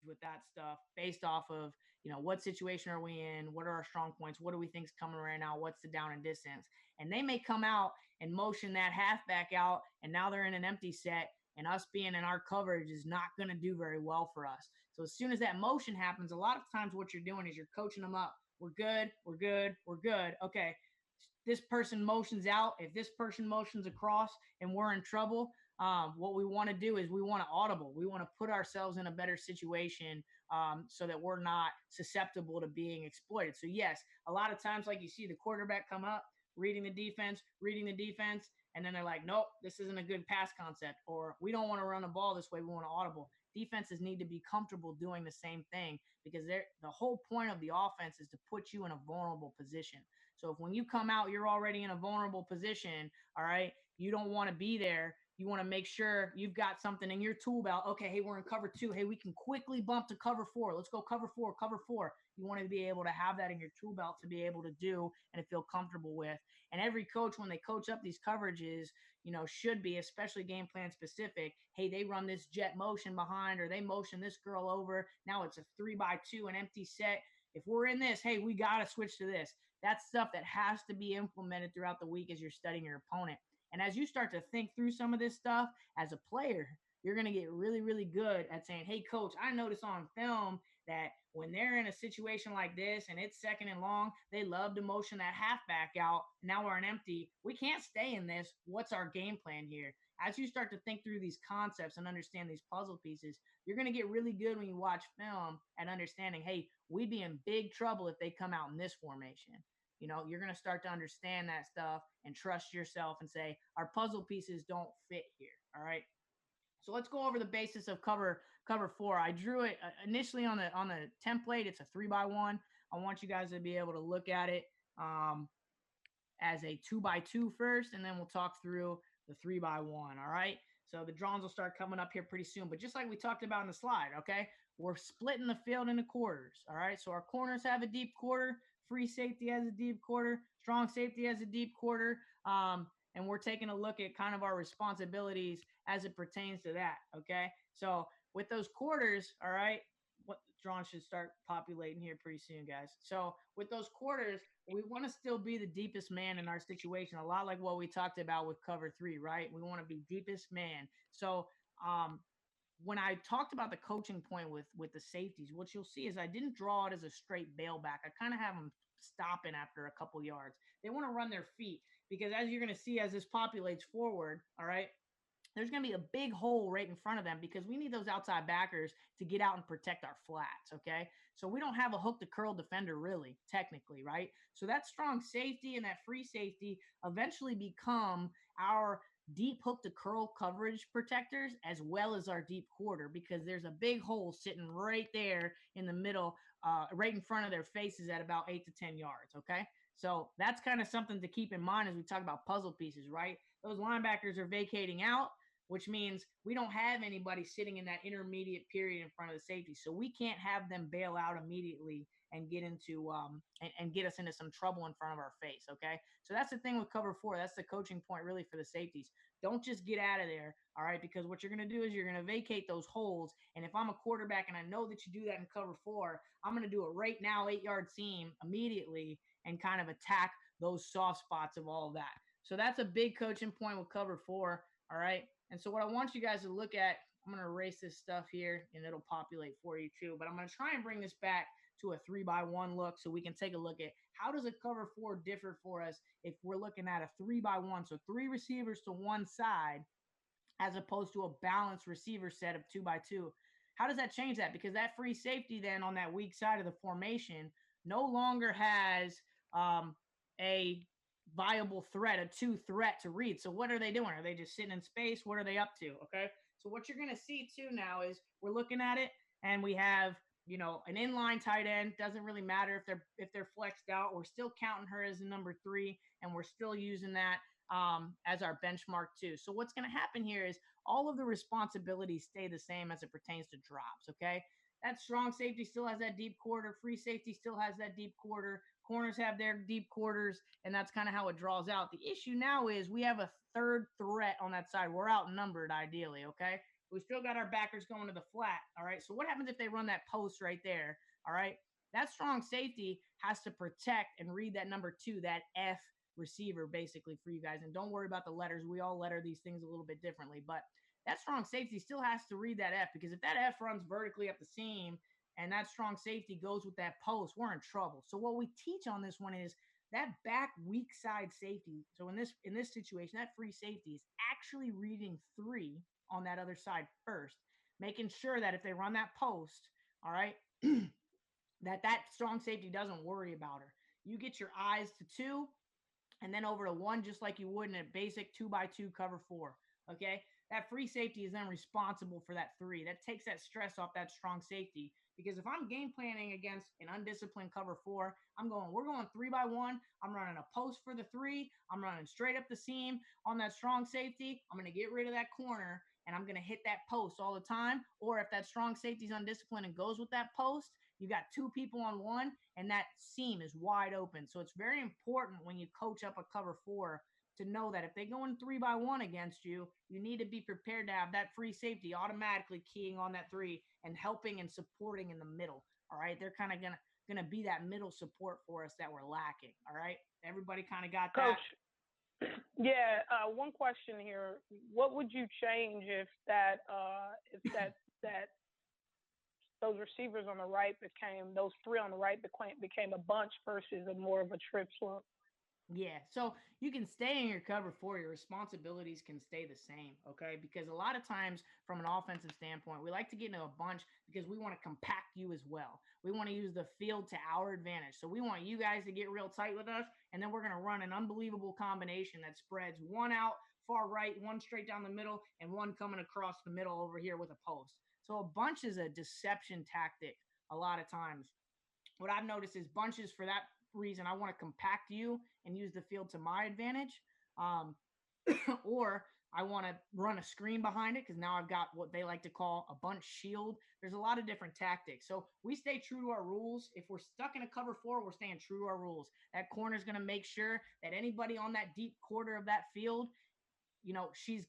with that stuff based off of, what situation are we in? What are our strong points? What do we think's coming right now? What's the down and distance? And they may come out and motion that halfback out, and now they're in an empty set, and us being in our coverage is not going to do very well for us. So as soon as that motion happens, a lot of times what you're doing is you're coaching them up. We're good. We're good. We're good. Okay. This person motions out. If this person motions across and we're in trouble, what we want to do is we want to audible. We want to put ourselves in a better situation so that we're not susceptible to being exploited. So yes, a lot of times, like you see the quarterback come up, reading the defense, and then they're like, nope, this isn't a good pass concept, or we don't want to run the ball this way. We want to audible. Defenses need to be comfortable doing the same thing because the whole point of the offense is to put you in a vulnerable position. So if when you come out, you're already in a vulnerable position, all right, you don't want to be there. You want to make sure you've got something in your tool belt. Okay, hey, we're in cover 2. Hey, we can quickly bump to cover 4. Let's go cover 4. You want to be able to have that in your tool belt to be able to do and to feel comfortable with. And every coach, when they coach up these coverages, should be, especially game plan specific. Hey, they run this jet motion behind, or they motion this girl over. Now it's a 3x2, an empty set. If we're in this, hey, we got to switch to this. That's stuff that has to be implemented throughout the week as you're studying your opponent. And as you start to think through some of this stuff as a player, you're going to get really, really good at saying, hey, coach, I notice on film that when they're in a situation like this and it's second and long, they love to motion that halfback out. Now we're an empty. We can't stay in this. What's our game plan here? As you start to think through these concepts and understand these puzzle pieces, you're going to get really good when you watch film at understanding, hey, we'd be in big trouble if they come out in this formation. You're going to start to understand that stuff and trust yourself and say, our puzzle pieces don't fit here. All right. So let's go over the basis of cover 4. I drew it initially on the template. It's a 3x1. I want you guys to be able to look at it as a 2x2 first, and then we'll talk through the 3x1. All right. So the drawings will start coming up here pretty soon. But just like we talked about in the slide, okay, we're splitting the field into quarters. All right. So our corners have a deep quarter. Free safety has a deep quarter. Strong safety has a deep quarter. And we're taking a look at kind of our responsibilities as it pertains to that. Okay. So with those quarters, all right, what drawings should start populating here pretty soon, guys. So with those quarters, we want to still be the deepest man in our situation, a lot like what we talked about with cover 3, right? We want to be deepest man. So when I talked about the coaching point with the safeties, what you'll see is I didn't draw it as a straight bailback. I kind of have them stopping after a couple yards. They want to run their feet because as you're going to see as this populates forward, all right, there's going to be a big hole right in front of them because we need those outside backers to get out and protect our flats, okay? So we don't have a hook to curl defender really, technically, right? So that strong safety and that free safety eventually become our deep hook to curl coverage protectors as well as our deep quarter because there's a big hole sitting right there in the middle, right in front of their faces at about 8 to 10 yards, okay? So that's kind of something to keep in mind as we talk about puzzle pieces, right? Those linebackers are vacating out, which means we don't have anybody sitting in that intermediate period in front of the safety. So we can't have them bail out immediately and get into and get us into some trouble in front of our face. Okay, so that's the thing with cover four. That's the coaching point really for the safeties. Don't just get out of there, all right? Because what you're going to do is you're going to vacate those holes. And if I'm a quarterback and I know that you do that in cover four, I'm going to do a right now 8-yard seam immediately and kind of attack those soft spots of all of that. So that's a big coaching point with cover four, all right? And so what I want you guys to look at, I'm going to erase this stuff here and it'll populate for you too. But I'm going to try and bring this back to a 3-by-1 look so we can take a look at how does a cover four differ for us if we're looking at a 3-by-1. So 3 receivers to one side as opposed to a balanced receiver set of 2-by-2. How does that change that? Because that free safety then on that weak side of the formation no longer has a viable threat, a 2 threat to read. So what are they doing? Are they just sitting in space? What are they up to? Okay. So what you're going to see too now is we're looking at it and we have, you know, an inline tight end. Doesn't really matter if they're flexed out. We're still counting her as a number 3 and we're still using that as our benchmark too. So what's going to happen here is all of the responsibilities stay the same as it pertains to drops. Okay. That strong safety still has that deep quarter. Free safety still has that deep quarter. Corners have their deep quarters, and that's kind of how it draws out. The issue now is we have a third threat on that side. We're outnumbered ideally, okay? We still got our backers going to the flat, all right? So what happens if they run that post right there, all right? That strong safety has to protect and read that number 2, that F receiver basically for you guys. And don't worry about the letters. We all letter these things a little bit differently, but that strong safety still has to read that F, because if that F runs vertically up the seam and that strong safety goes with that post, we're in trouble. So what we teach on this one is that back weak side safety. So in this situation, that free safety is actually reading 3 on that other side first, making sure that if they run that post, all right, that strong safety doesn't worry about her. You get your eyes to 2 and then over to 1, just like you would in a basic 2-by-2 cover 4. Okay. That free safety is then responsible for that 3. That takes that stress off that strong safety. Because if I'm game planning against an undisciplined cover 4, we're going 3-by-1. I'm running a post for the 3. I'm running straight up the seam on that strong safety. I'm going to get rid of that corner and I'm going to hit that post all the time. Or if that strong safety is undisciplined and goes with that post, you got 2 people on 1 and that seam is wide open. So it's very important when you coach up a cover 4 to know that if they go in 3-by-1 against you, you need to be prepared to have that free safety automatically keying on that 3 and helping and supporting in the middle. All right. They're kind of gonna be that middle support for us that we're lacking. All right. Everybody kind of got that. Coach, yeah. One question here: what would you change if that those receivers on the right those 3 on the right became a bunch versus a more of a trip look? Yeah, so you can stay in your cover 4. Your responsibilities can stay the same, okay? Because a lot of times, from an offensive standpoint, we like to get into a bunch because we want to compact you as well. We want to use the field to our advantage. So we want you guys to get real tight with us, and then we're going to run an unbelievable combination that spreads 1 out far right, 1 straight down the middle, and 1 coming across the middle over here with a post. So a bunch is a deception tactic a lot of times. What I've noticed is bunches, for that reason, I want to compact you and use the field to my advantage. Or I want to run a screen behind it because now I've got what they like to call a bunch shield. There's a lot of different tactics. So we stay true to our rules. If we're stuck in a cover 4, we're staying true to our rules. That corner is going to make sure that anybody on that deep quarter of that field, you know, she's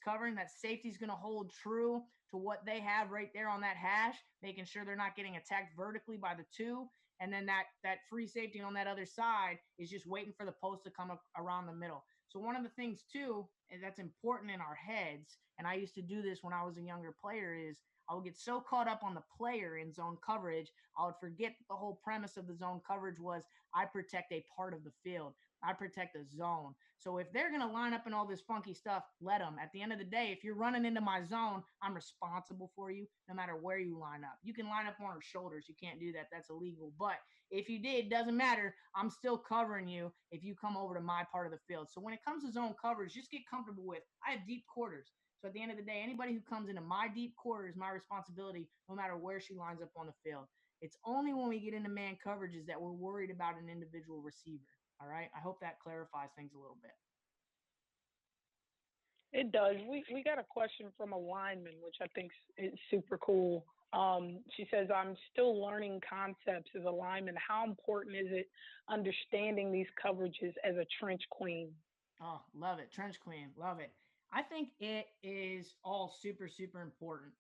covering. That safety's going to hold true to what they have right there on that hash, making sure they're not getting attacked vertically by the 2. And then that free safety on that other side is just waiting for the post to come up around the middle. So one of the things too, and that's important in our heads, and I used to do this when I was a younger player, is I would get so caught up on the player in zone coverage, I would forget that the whole premise of the zone coverage was I protect a part of the field. I protect the zone. So if they're going to line up in all this funky stuff, let them. At the end of the day, if you're running into my zone, I'm responsible for you no matter where you line up. You can line up on her shoulders. You can't do that. That's illegal. But if you did, doesn't matter. I'm still covering you if you come over to my part of the field. So when it comes to zone coverage, just get comfortable with, I have deep quarters. So at the end of the day, anybody who comes into my deep quarter is my responsibility no matter where she lines up on the field. It's only when we get into man coverages that we're worried about an individual receiver. All right. I hope that clarifies things a little bit. It does. We got a question from a lineman, which I think is super cool. She says, I'm still learning concepts as a lineman. How important is it understanding these coverages as a trench queen? Oh, love it. Trench Queen. Love it. I think it is all super, super important.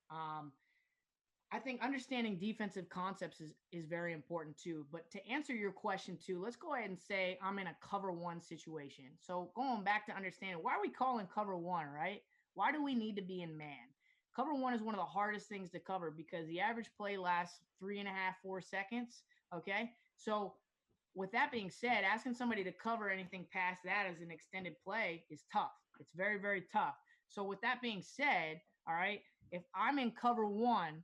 I think understanding defensive concepts is very important too. But to answer your question too, let's go ahead and say I'm in a cover one situation. So going back to understanding why are we calling cover one, right? Why do we need to be in man? Cover one is one of the hardest things to cover because the average play lasts 3.5, 4 seconds. Okay. So with that being said, asking somebody to cover anything past that as an extended play is tough. It's very, very tough. So with that being said, all right, if I'm in cover one,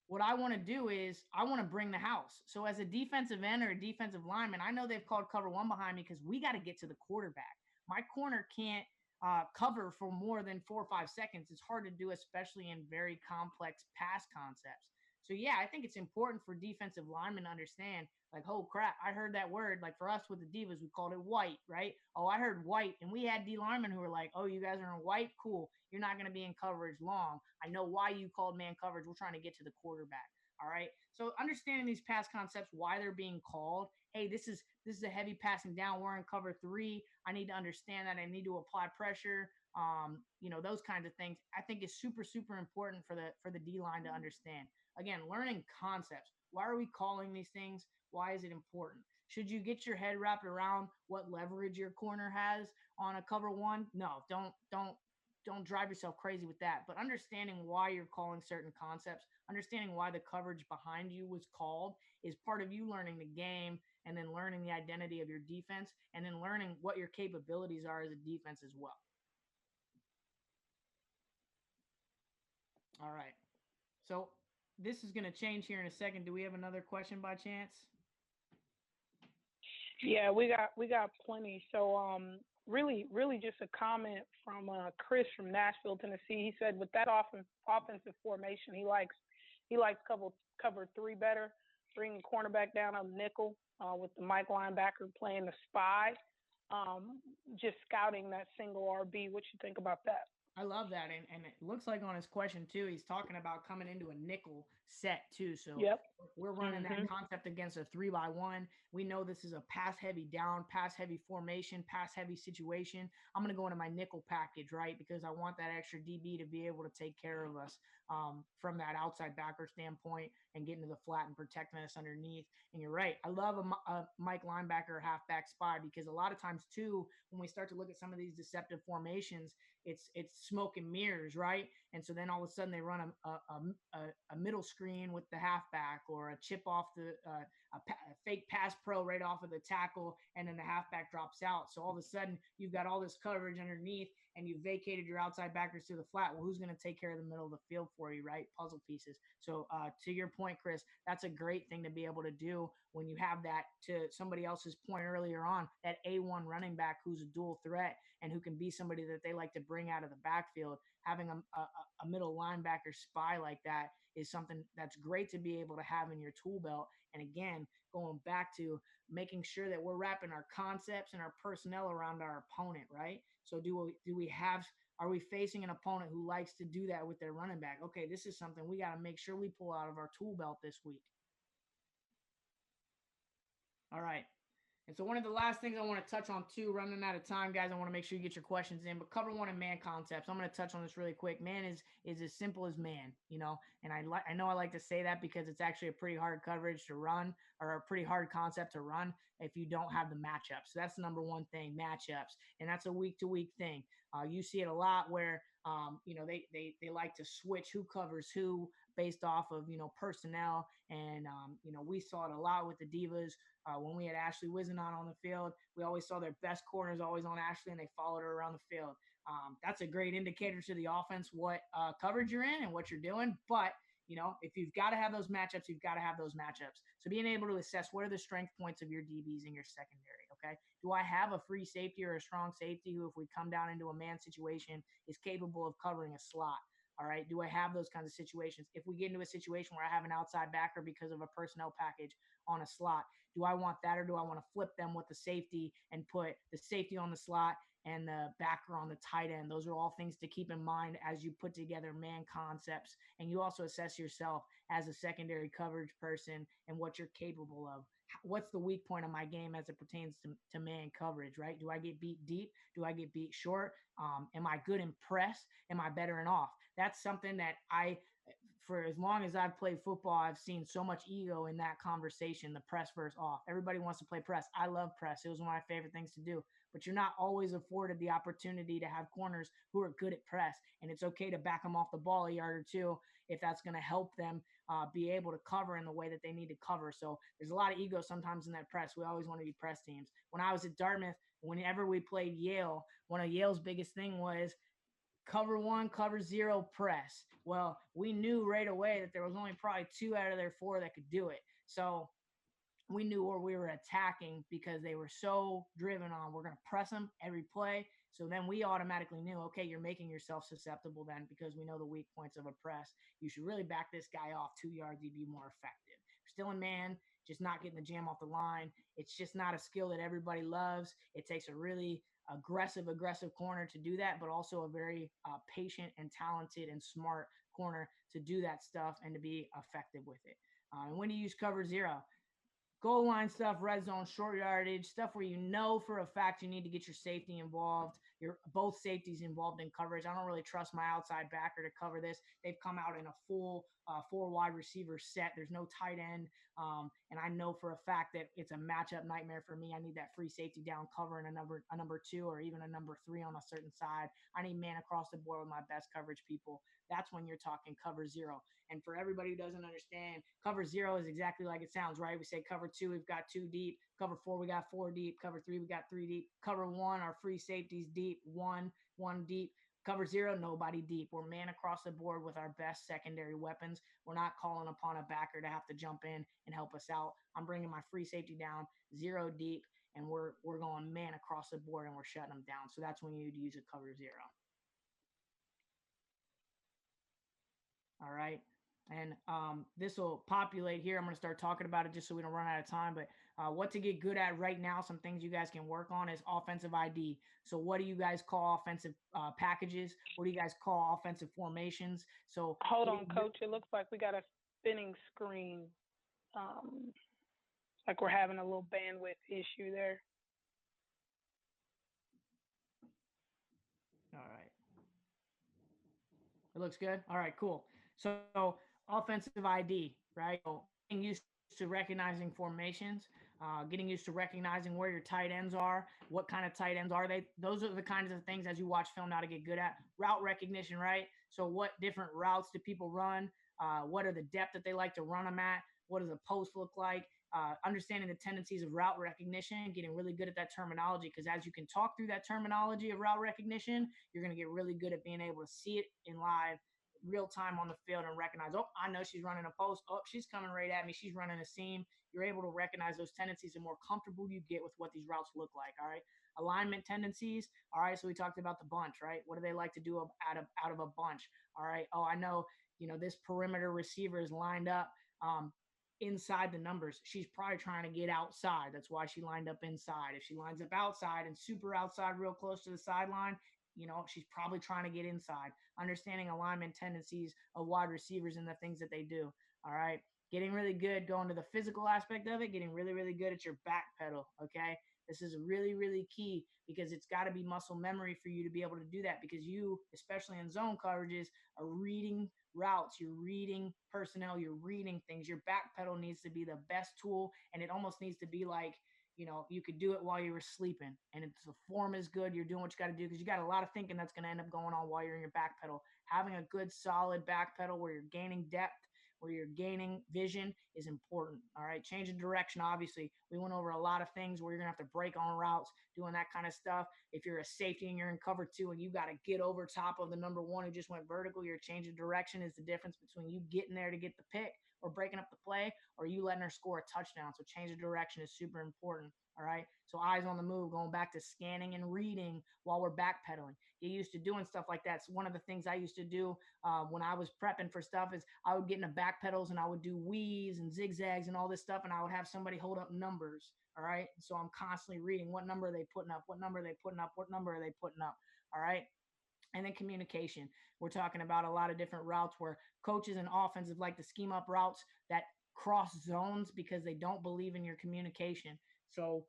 what I want to do is I want to bring the house. So as a defensive end or a defensive lineman, I know they've called cover one behind me because we got to get to the quarterback. My corner can't cover for more than 4 or 5 seconds. It's hard to do, especially in very complex pass concepts. So yeah, I think it's important for defensive linemen to understand, like, oh crap, I heard that word. Like for us with the Divas, we called it white, right? Oh, I heard white. And we had D linemen who were like, oh, you guys are in white? Cool. You're not going to be in coverage long. I know why you called man coverage. We're trying to get to the quarterback. All right. So understanding these pass concepts, why they're being called. Hey, this is a heavy passing down. We're in cover three. I need to understand that. I need to apply pressure. Those kinds of things. I think is super, super important for the D line to understand. Again, learning concepts. Why are we calling these things? Why is it important? Should you get your head wrapped around what leverage your corner has on a cover one? No, don't drive yourself crazy with that. But understanding why you're calling certain concepts, understanding why the coverage behind you was called is part of you learning the game and then learning the identity of your defense and then learning what your capabilities are as a defense as well. All right. So this is going to change here in a second. Do we have another question by chance? Yeah, we got plenty. So really just a comment from Chris from Nashville, Tennessee. He said with that offensive formation, he likes cover three better, bringing cornerback down on nickel with the Mike linebacker playing the spy, just scouting that single RB. What you think about that? I love that. And it looks like on his question, too, he's talking about coming into a nickel set, too. So Yep. we're running that concept against a 3-by-1. We know this is a pass heavy down, pass heavy formation, pass heavy situation. I'm going to go into my nickel package, right? Because I want that extra DB to be able to take care of us from that outside backer standpoint and getting to the flat and protecting us underneath. And you're right. I love a Mike linebacker halfback spy because a lot of times, too, when we start to look at some of these deceptive formations, it's smoke and mirrors, right? And so then all of a sudden they run a middle screen with the halfback or a chip off a fake pass pro right off of the tackle, and then the halfback drops out. So all of a sudden you've got all this coverage underneath and you vacated your outside backers to the flat. Well, who's going to take care of the middle of the field for you, right? Puzzle pieces. So to your point, Chris, that's a great thing to be able to do when you have that, to somebody else's point earlier on, that A1 running back who's a dual threat and who can be somebody that they like to bring out of the backfield. Having a middle linebacker spy like that is something that's great to be able to have in your tool belt. And again, going back to making sure that we're wrapping our concepts and our personnel around our opponent, right? So are we facing an opponent who likes to do that with their running back? Okay, this is something we got to make sure we pull out of our tool belt this week. All right. And so one of the last things I want to touch on too, running out of time, guys, I want to make sure you get your questions in, but cover one and man concepts. I'm going to touch on this really quick. Man is as simple as man, and I know I like to say that because it's actually a pretty hard coverage to run, or a pretty hard concept to run if you don't have the matchups. So that's the number one thing, matchups. And that's a week to week thing. You see it a lot where, they like to switch who covers who based off of, personnel. And, we saw it a lot with the Divas. When we had Ashley Wisenaut on the field, we always saw their best corners always on Ashley, and they followed her around the field. That's a great indicator to the offense what coverage you're in and what you're doing. But, if you've got to have those matchups, you've got to have those matchups. So being able to assess what are the strength points of your DBs in your secondary, okay? Do I have a free safety or a strong safety who, if we come down into a man situation, is capable of covering a slot? All right. Do I have those kinds of situations? If we get into a situation where I have an outside backer because of a personnel package on a slot, Do I want that, or do I want to flip them with the safety and put the safety on the slot and the backer on the tight end? Those are all things to keep in mind as you put together man concepts, and you also assess yourself as a secondary coverage person and what you're capable of. What's the weak point of my game as it pertains to man coverage, right? Do I get beat deep? Do I get beat short? Am I good in press? Am I better in off? That's something that for as long as I've played football, I've seen so much ego in that conversation, the press versus off. Everybody wants to play press. I love press. It was one of my favorite things to do. But you're not always afforded the opportunity to have corners who are good at press. And it's okay to back them off the ball a yard or two if that's going to help them be able to cover in the way that they need to cover. So there's a lot of ego sometimes in that press. We always want to be press teams. When I was at Dartmouth, whenever we played Yale, one of Yale's biggest thing was cover one, cover zero, press. Well, we knew right away that there was only probably 2 out of their 4 that could do it. So we knew where we were attacking because they were so driven on we're going to press them every play. So then we automatically knew, okay, you're making yourself susceptible then because we know the weak points of a press. You should really back this guy off 2 yards. He'd be more effective. Still in man, just not getting the jam off the line. It's just not a skill that everybody loves. It takes a really aggressive corner to do that, but also a very patient and talented and smart corner to do that stuff and to be effective with it. And when you use cover zero, goal line stuff, red zone, short yardage, stuff where you know for a fact you need to get your safety involved, your both safeties involved in coverage. I don't really trust my outside backer to cover this. They've come out in a full 4 wide receiver set. There's no tight end. And I know for a fact that it's a matchup nightmare for me. I need that free safety down covering a number 2 or even a number 3 on a certain side. I need man across the board with my best coverage people. That's when you're talking cover zero. And for everybody who doesn't understand, cover zero is exactly like it sounds, right? We say cover 2, we've got 2 deep. Cover 4, we got 4 deep. Cover 3, we got 3 deep. Cover 1, our free safeties deep. 1 deep. Cover 0, nobody deep. We're man across the board with our best secondary weapons. We're not calling upon a backer to have to jump in and help us out. I'm bringing my free safety down 0 deep, and we're going man across the board, and we're shutting them down. So that's when you need to use a cover 0. All right. And this will populate here. I'm going to start talking about it just so we don't run out of time. But what to get good at right now, some things you guys can work on is offensive ID. So what do you guys call offensive packages? What do you guys call offensive formations? So hold on, Coach. It looks like we got a spinning screen. Like we're having a little bandwidth issue there. All right. It looks good. All right, cool. So offensive ID, right? So getting used to recognizing formations, getting used to recognizing where your tight ends are, what kind of tight ends are they. Those are the kinds of things as you watch film now to get good at. Route recognition, right? So what different routes do people run? What are the depth that they like to run them at? What does a post look like? Understanding the tendencies of route recognition, getting really good at that terminology, because as you can talk through that terminology of route recognition, you're going to get really good at being able to see it in live real time on the field and recognize, oh, I know she's running a post. Oh, she's coming right at me. She's running a seam. You're able to recognize those tendencies, the more comfortable you get with what these routes look like. All right. Alignment tendencies. All right. So we talked about the bunch, right? What do they like to do out of a bunch? All right. Oh, I know, this perimeter receiver is lined up inside the numbers. She's probably trying to get outside. That's why she lined up inside. If she lines up outside and super outside, real close to the sideline, she's probably trying to get inside. Understanding alignment tendencies of wide receivers and the things that they do. All right. Getting really good, going to the physical aspect of it, getting really, really good at your back pedal. Okay. This is really, really key because it's got to be muscle memory for you to be able to do that, because you, especially in zone coverages, are reading routes, you're reading personnel, you're reading things. Your back pedal needs to be the best tool, and it almost needs to be like, you could do it while you were sleeping, and if the form is good, you're doing what you got to do, because you got a lot of thinking that's going to end up going on while you're in your back pedal. Having a good solid back pedal where you're gaining depth, where you're gaining vision is important. All right. Change of direction. Obviously, we went over a lot of things where you're going to have to break on routes, doing that kind of stuff. If you're a safety and you're in cover 2 and you got to get over top of the number 1 who just went vertical, your change of direction is the difference between you getting there to get the pick or breaking up the play, or you letting her score a touchdown. So change of direction is super important. All right. So eyes on the move, going back to scanning and reading while we're backpedaling. Get used to doing stuff like that. So one of the things I used to do when I was prepping for stuff is I would get into back pedals and I would do weaves and zigzags and all this stuff. And I would have somebody hold up numbers. All right. So I'm constantly reading what number are they putting up, what number are they putting up, what number are they putting up. All right. And then communication. We're talking about a lot of different routes where coaches and offensive like to scheme up routes that cross zones because they don't believe in your communication. So,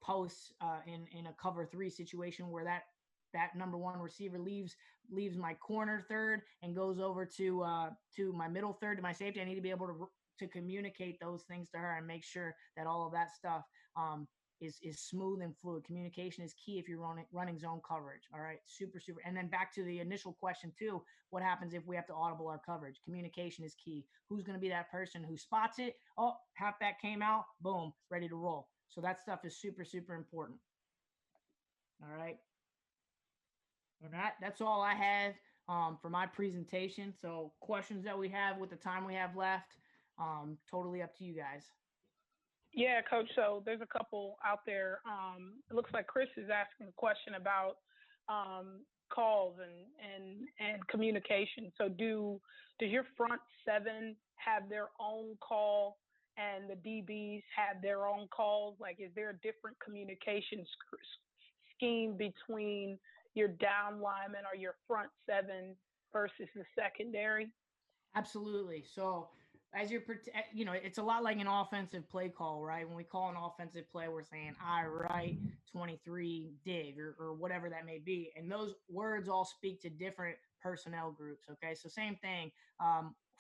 posts in a cover 3 situation where that number 1 receiver leaves my corner third and goes over to my middle third to my safety. I need to be able to communicate those things to her and make sure that all of that stuff is smooth and fluid. Communication is key if you're running zone coverage. All right, super. And then back to the initial question too, what happens if we have to audible our coverage? Communication is key. Who's going to be that person who spots it? Oh, halfback came out, boom, ready to roll. So that stuff is super important. All right. All right, that's all I have for my presentation. So questions that we have with the time we have left, totally up to you guys. Yeah, Coach. So there's a couple out there. It looks like Chris is asking a question about calls and communication. So does your front 7 have their own call and the DBs have their own calls? Like, is there a different communication scheme between your down lineman or your front 7 versus the secondary? Absolutely. So as it's a lot like an offensive play call, right? When we call an offensive play, we're saying I right 23 dig or whatever that may be. And those words all speak to different personnel groups. Okay. So same thing.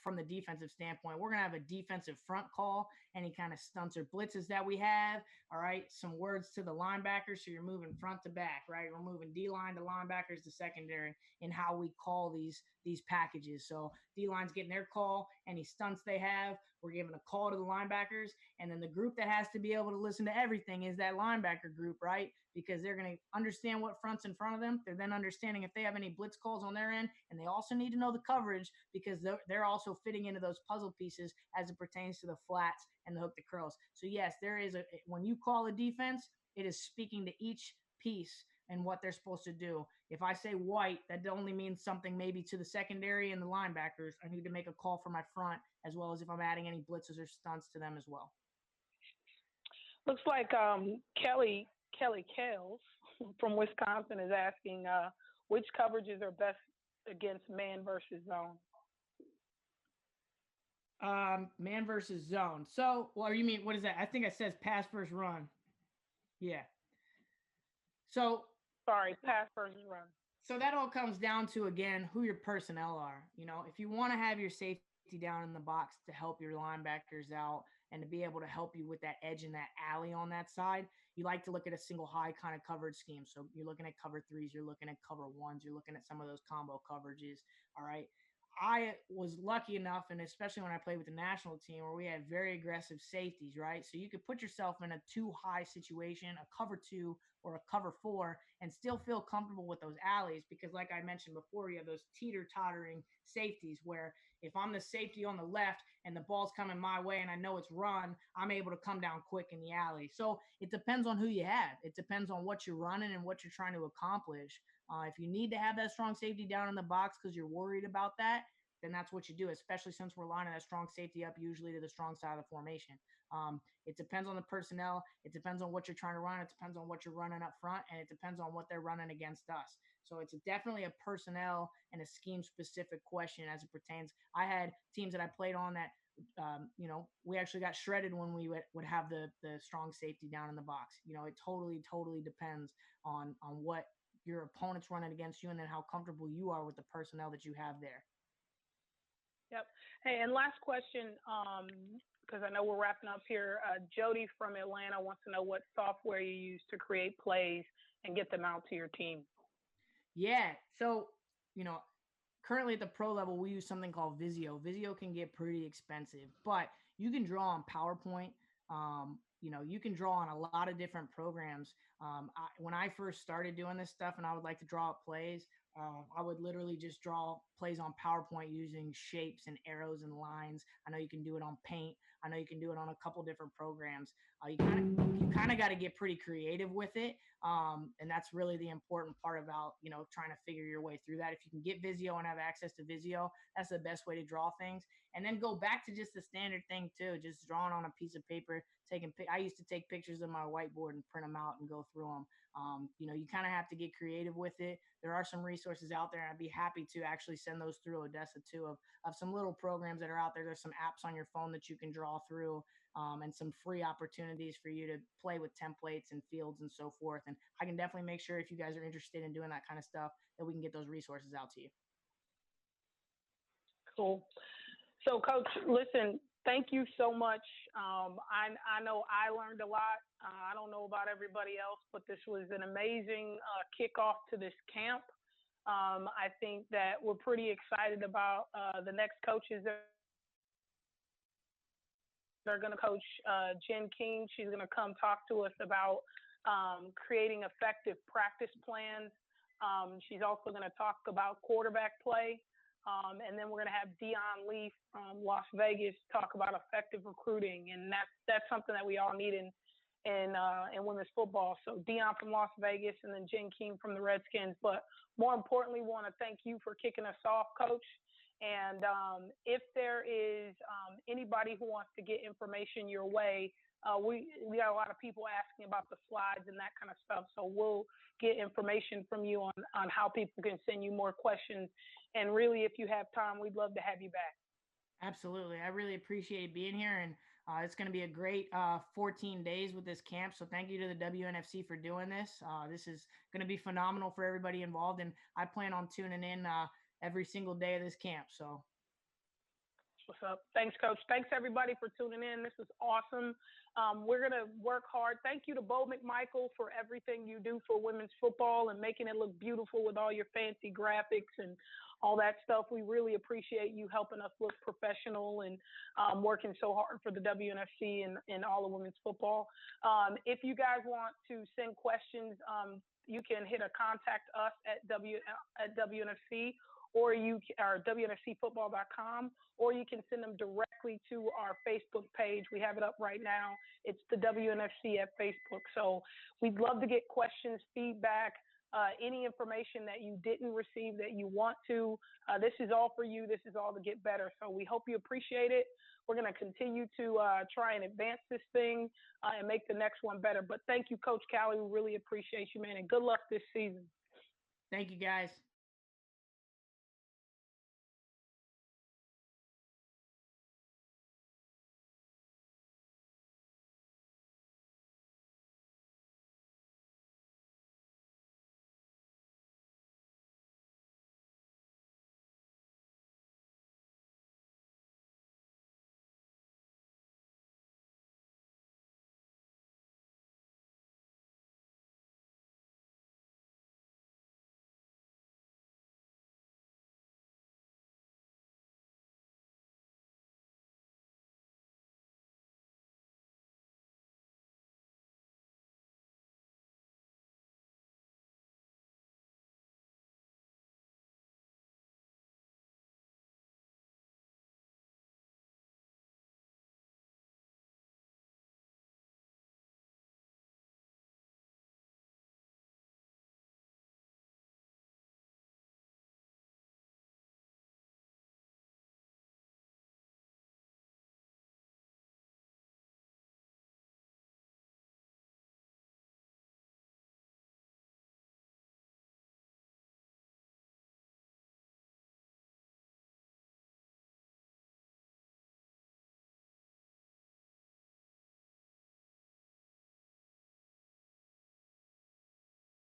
From the defensive standpoint, we're going to have a defensive front call, any kind of stunts or blitzes that we have. All right. Some words to the linebackers. So you're moving front to back, right? We're moving D-line to linebackers to secondary in how we call these packages. So D-line's getting their call, any stunts they have, we're giving a call to the linebackers. And then the group that has to be able to listen to everything is that linebacker group, right? Because they're going to understand what front's in front of them. They're then understanding if they have any blitz calls on their end. And they also need to know the coverage because they're also fitting into those puzzle pieces as it pertains to the flats and the hook to curls. So yes, there is when you call a defense, it is speaking to each piece and what they're supposed to do. If I say white, that only means something maybe to the secondary and the linebackers. I need to make a call for my front, as well as if I'm adding any blitzes or stunts to them as well. Looks like Kelly Kales from Wisconsin is asking which coverages are best against man versus zone. Man versus zone. So, well, you mean, what is that? I think it says pass versus run. Yeah. So, sorry, pass versus run. So that all comes down to, again, who your personnel are. If you want to have your safety down in the box to help your linebackers out and to be able to help you with that edge and that alley on that side, you like to look at a single high kind of coverage scheme. So you're looking at cover 3s, you're looking at cover 1s, you're looking at some of those combo coverages. All right. I was lucky enough, and especially when I played with the national team, where we had very aggressive safeties, right? So you could put yourself in a 2-high situation, a cover 2 or a cover 4, and still feel comfortable with those alleys because, like I mentioned before, you have those teeter-tottering safeties where if I'm the safety on the left and the ball's coming my way and I know it's run, I'm able to come down quick in the alley. So it depends on who you have. It depends on what you're running and what you're trying to accomplish. If you need to have that strong safety down in the box because you're worried about that, then that's what you do, especially since we're lining that strong safety up usually to the strong side of the formation. It depends on the personnel. It depends on what you're trying to run. It depends on what you're running up front, and it depends on what they're running against us. So it's definitely a personnel and a scheme-specific question as it pertains. I had teams that I played on that we actually got shredded when we would have the strong safety down in the box. It totally depends on what your opponent's running against you and then how comfortable you are with the personnel that you have there. Yep. Hey, and last question, because I know we're wrapping up here. Jody from Atlanta wants to know what software you use to create plays and get them out to your team. Yeah. So, currently at the pro level, we use something called Visio. Visio can get pretty expensive, but you can draw on PowerPoint. You can draw on a lot of different programs. When I first started doing this stuff and I would like to draw up plays, I would literally just draw plays on PowerPoint using shapes and arrows and lines. I know you can do it on Paint. I know you can do it on a couple different programs. You kind of got to get pretty creative with it. And that's really the important part about, trying to figure your way through that. If you can get Visio and have access to Visio, that's the best way to draw things. And then go back to just the standard thing too, just drawing on a piece of paper, I used to take pictures of my whiteboard and print them out and go through them. You kind of have to get creative with it. There are some resources out there, and I'd be happy to actually send those through Odessa too, of some little programs that are out there. There's some apps on your phone that you can draw through, and some free opportunities for you to play with templates and fields and so forth. And I can definitely make sure, if you guys are interested in doing that kind of stuff, that we can get those resources out to you. Cool. So, Coach, listen, thank you so much. I know I learned a lot. I don't know about everybody else, but this was an amazing kickoff to this camp. I think that we're pretty excited about the next coaches that are going to coach. Jen King, she's going to come talk to us about creating effective practice plans. She's also going to talk about quarterback play. And then we're going to have Dion Lee from Las Vegas talk about effective recruiting, and that's something that we all need in women's football. So Dion from Las Vegas, and then Jen King from the Redskins. But more importantly, we want to thank you for kicking us off, Coach. And if there is anybody who wants to get information your way, we got a lot of people asking about the slides and that kind of stuff. So we'll get information from you on how people can send you more questions. And really, if you have time, we'd love to have you back. Absolutely. I really appreciate being here. And it's going to be a great 14 days with this camp. So thank you to the WNFC for doing this. This is going to be phenomenal for everybody involved. And I plan on tuning in every single day of this camp. So. What's up? Thanks, Coach. Thanks, everybody, for tuning in. This was awesome. We're going to work hard. Thank you to Bo McMichael for everything you do for women's football and making it look beautiful with all your fancy graphics and all that stuff. We really appreciate you helping us look professional and working so hard for the WNFC and all of women's football. If you guys want to send questions, you can hit a contact us at WNFC, or WNFCfootball.com, or you can send them directly to our Facebook page. We have it up right now. It's the WNFC at Facebook. So we'd love to get questions, feedback, any information that you didn't receive that you want to. This is all for you. This is all to get better. So we hope you appreciate it. We're going to continue to try and advance this thing and make the next one better. But thank you, Coach Callie. We really appreciate you, man, and good luck this season. Thank you, guys.